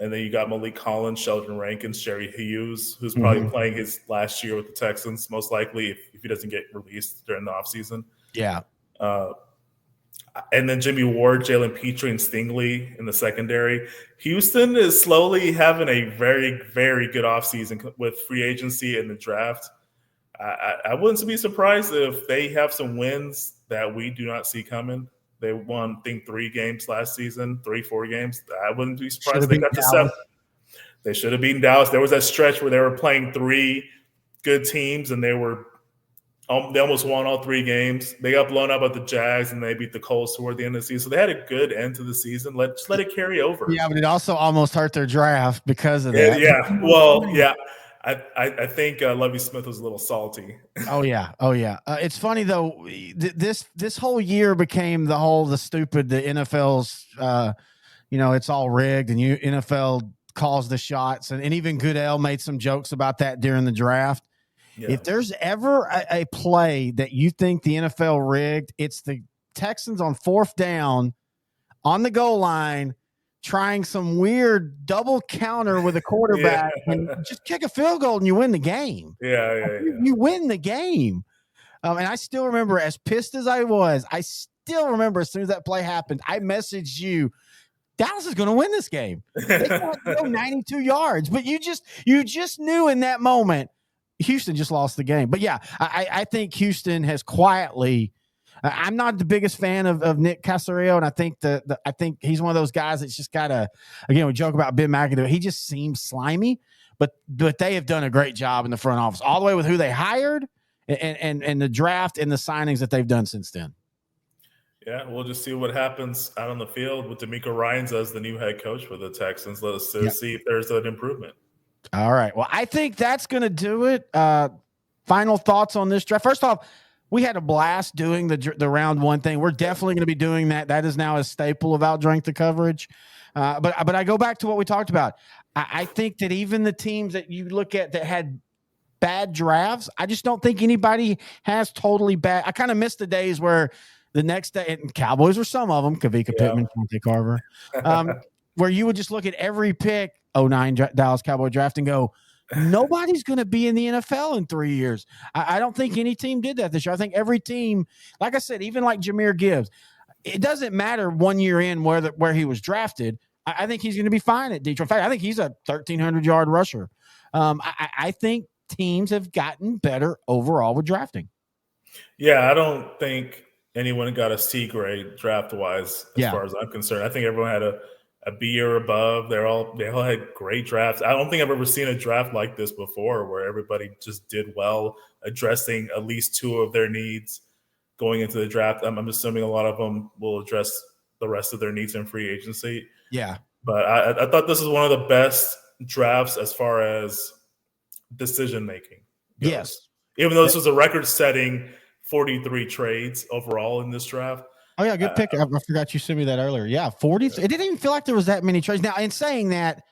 [SPEAKER 3] And then you got Malik Collins, Sheldon Rankins, Jerry Hughes, who's probably playing his last year with the Texans, most likely, if he doesn't get released during the offseason.
[SPEAKER 2] Yeah.
[SPEAKER 3] And then Jimmy Ward, Jalen Petrie, and Stingley in the secondary. Houston is slowly having a very, very good offseason with free agency and the draft. I wouldn't be surprised if they have some wins that we do not see coming. They won, I think, 3 games last season, 4 games. I wouldn't be surprised if they got to 7. They should have beaten Dallas. There was that stretch where they were playing 3 good teams, and they almost won all 3 games. They got blown up at the Jags, and they beat the Colts toward the end of the season. So they had a good end to the season. Just let it carry over.
[SPEAKER 2] Yeah, but it also almost hurt their draft because of that.
[SPEAKER 3] Yeah. Well, yeah. I think Lovie Smith was a little salty.
[SPEAKER 2] Oh yeah. It's funny though. This whole year became the NFL's it's all rigged and NFL calls the shots. And even Goodell made some jokes about that during the draft.
[SPEAKER 3] Yeah.
[SPEAKER 2] If there's ever a play that you think the NFL rigged, it's the Texans on 4th down on the goal line trying some weird double counter with a quarterback and just kick a field goal and you win the game. You win the game. And I still remember, as pissed as I was, I still remember as soon as that play happened, I messaged you, Dallas is going to win this game. They can't go 92 yards, but you just knew in that moment Houston just lost the game. But yeah, I think Houston has quietly. I'm not the biggest fan of Nick Caserio, and I think I think he's one of those guys that's just got a. Again, we joke about Ben McAdoo. He just seems slimy, but they have done a great job in the front office, all the way with who they hired and the draft and the signings that they've done since then.
[SPEAKER 3] Yeah, we'll just see what happens out on the field with DeMeco Ryans as the new head coach for the Texans. Let us see if there's an improvement.
[SPEAKER 2] All right. Well, I think that's going to do it. Final thoughts on this draft. First off, we had a blast doing the round one thing. We're definitely going to be doing that. That is now a staple of OutDrank the Coverage. But I go back to what we talked about. I think that even the teams that you look at that had bad drafts, I just don't think anybody has totally bad. I kind of miss the days where the next day, and Cowboys were some of them, Kavika Pittman, Monte Carver, where you would just look at every pick, 09 Dallas Cowboy draft, and go, nobody's going to be in the NFL in 3 years. I don't think any team did that this year. I think every team, like I said, even like Jahmyr Gibbs, it doesn't matter 1 year in where he was drafted. I think he's going to be fine at Detroit. In fact, I think he's a 1,300-yard rusher. I think teams have gotten better overall with drafting.
[SPEAKER 3] Yeah, I don't think anyone got a C grade draft-wise as far as I'm concerned. I think everyone had a B or above. They all had great drafts. I don't think I've ever seen a draft like this before where everybody just did well, addressing at least two of their needs going into the draft. I'm assuming a lot of them will address the rest of their needs in free agency.
[SPEAKER 2] Yeah.
[SPEAKER 3] But I thought this is one of the best drafts as far as decision-making goes.
[SPEAKER 2] Yes.
[SPEAKER 3] Even though this was a record-setting 43 trades overall in this draft.
[SPEAKER 2] Oh, yeah, good pick. I forgot you sent me that earlier. Yeah, 40. It didn't even feel like there was that many trades. Now, in saying that,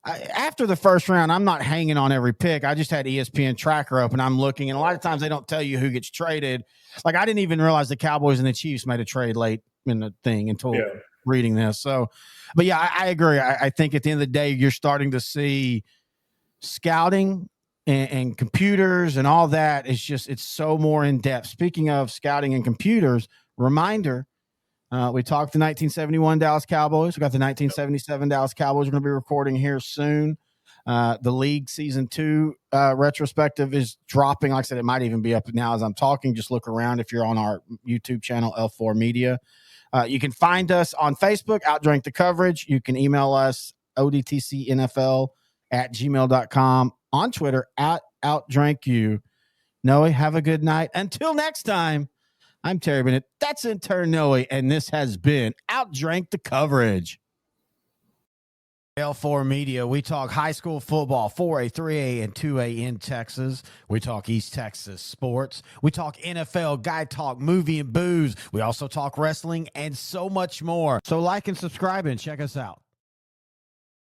[SPEAKER 2] after the first round, I'm not hanging on every pick. I just had ESPN tracker open. I'm looking, and a lot of times they don't tell you who gets traded. Like, I didn't even realize the Cowboys and the Chiefs made a trade late in the thing until reading this. So, but yeah, I agree. I think at the end of the day, you're starting to see scouting and computers and all that. It's so more in depth. Speaking of scouting and computers, reminder, we talked the 1971 Dallas Cowboys. We got the 1977 Dallas Cowboys. We're going to be recording here soon. The league season 2 retrospective is dropping. Like I said, it might even be up now as I'm talking. Just look around if you're on our YouTube channel, L4 Media. You can find us on Facebook, OutDrank the Coverage. You can email us, odtcnfl@gmail.com. On Twitter, @OutDrankYou. Noe, have a good night. Until next time, I'm Terry Bennett. That's intern Noe, and this has been OutDrank the Coverage. L4 Media, we talk high school football, 4A, 3A, and 2A in Texas. We talk East Texas sports. We talk NFL, guy talk, movie and booze. We also talk wrestling and so much more. So like and subscribe and check us out.